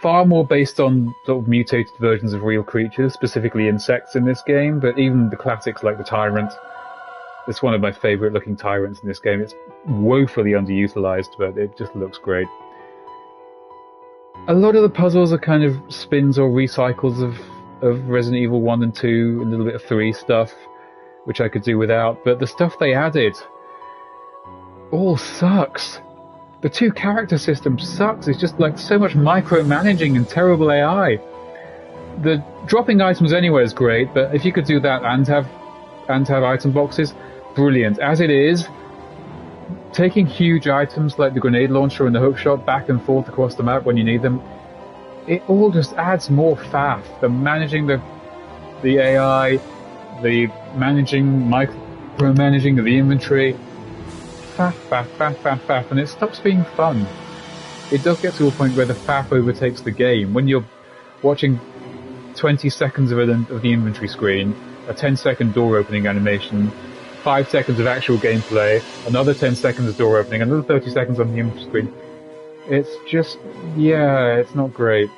far more based on sort of mutated versions of real creatures, specifically insects in this game, but even the classics like the Tyrant. It's one of my favourite looking Tyrants in this game. It's woefully underutilized, but it just looks great. A lot of the puzzles are kind of spins or recycles of Resident Evil 1 and 2, a little bit of 3 stuff, which I could do without, but the stuff they added all sucks. The 2 character system sucks. It's just like so much micromanaging and terrible AI. The dropping items anywhere is great, but if you could do that and have item boxes, brilliant. As it is, taking huge items like the grenade launcher and the hookshot back and forth across the map when you need them, it all just adds more faff. The managing the AI, the micromanaging of the inventory, faff, and it stops being fun. It does get to a point where the faff overtakes the game. When you're watching 20 seconds of the inventory screen, a 10-second door opening animation, 5 seconds of actual gameplay, another 10 seconds of door opening, another 30 seconds on the inventory screen. It's just, yeah, it's not great.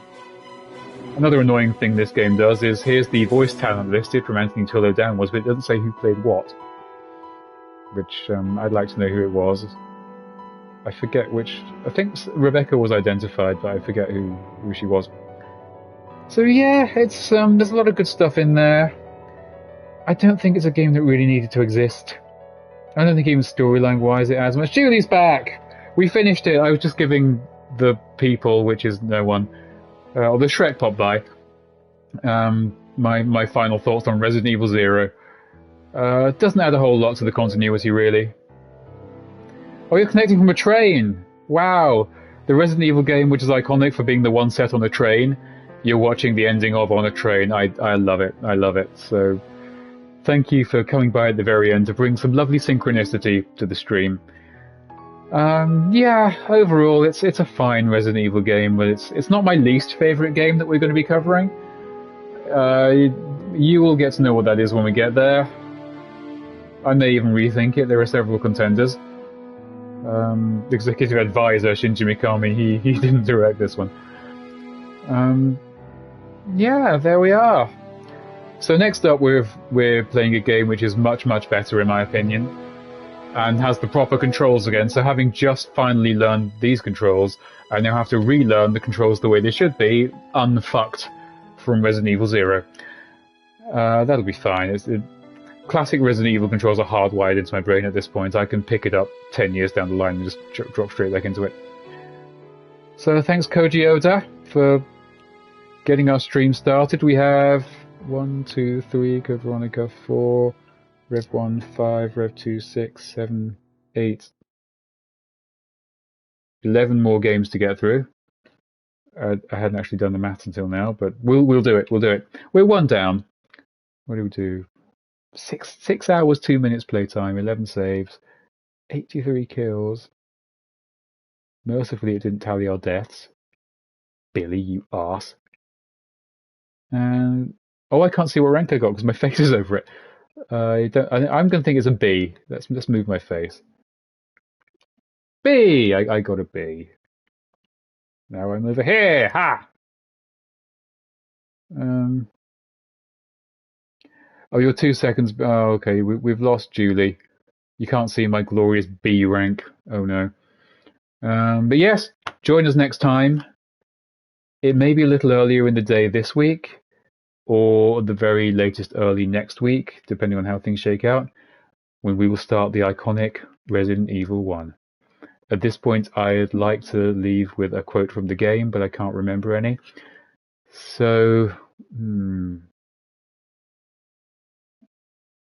Another annoying thing this game does is, here's the voice talent listed from Anthony Tullo downwards, but it doesn't say who played what. Which, I'd like to know who it was. I forget which... I think Rebecca was identified, but I forget who she was. So yeah, it's there's a lot of good stuff in there. I don't think it's a game that really needed to exist. I don't think even storyline-wise it adds much. Julie's back! We finished it. I was just giving the people, which is no one, or the Shrek popped by, my final thoughts on Resident Evil Zero. It doesn't add a whole lot to the continuity, really. Oh, you're connecting from a train! Wow! The Resident Evil game, which is iconic for being the one set on a train, you're watching the ending of on a train. I love it. I love it. So, thank you for coming by at the very end to bring some lovely synchronicity to the stream. Yeah, overall, it's a fine Resident Evil game, but it's not my least favourite game that we're going to be covering. You will get to know what that is when we get there. I may even rethink it. There are several contenders. Executive advisor Shinji Mikami, he didn't direct this one. Yeah, there we are. So next up, we're playing a game which is much better in my opinion, and has the proper controls again. So having just finally learned these controls, I now have to relearn the controls the way they should be, unfucked from Resident Evil Zero. That'll be fine. Classic Resident Evil controls are hardwired into my brain at this point. I can pick it up 10 years down the line and just drop straight back into it. So thanks Koji Oda for getting our stream started. We have 1, 2, 3, Code Veronica 4, Rev 1 5, Rev 2 6, 7, 8, 11 more games to get through. I hadn't actually done the maths until now, but we'll do it. We'll do it. We're one down. What do we do? 6 hours, 2 minutes playtime, 11 saves, 83 kills. Mercifully, it didn't tally our deaths. Billy, you arse. And oh, I can't see what rank I got because my face is over it. I'm going to think it's a B. Let's move my face. B. I got a B. Now I'm over here. Ha. Oh, you're 2 seconds. Oh, okay. We've lost Julie. You can't see my glorious B rank. Oh no. But yes, join us next time. It may be a little earlier in the day this week, or the very latest early next week, depending on how things shake out, when we will start the iconic Resident Evil 1. At this point, I'd like to leave with a quote from the game, but I can't remember any. So,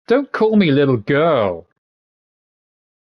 Don't call me little girl.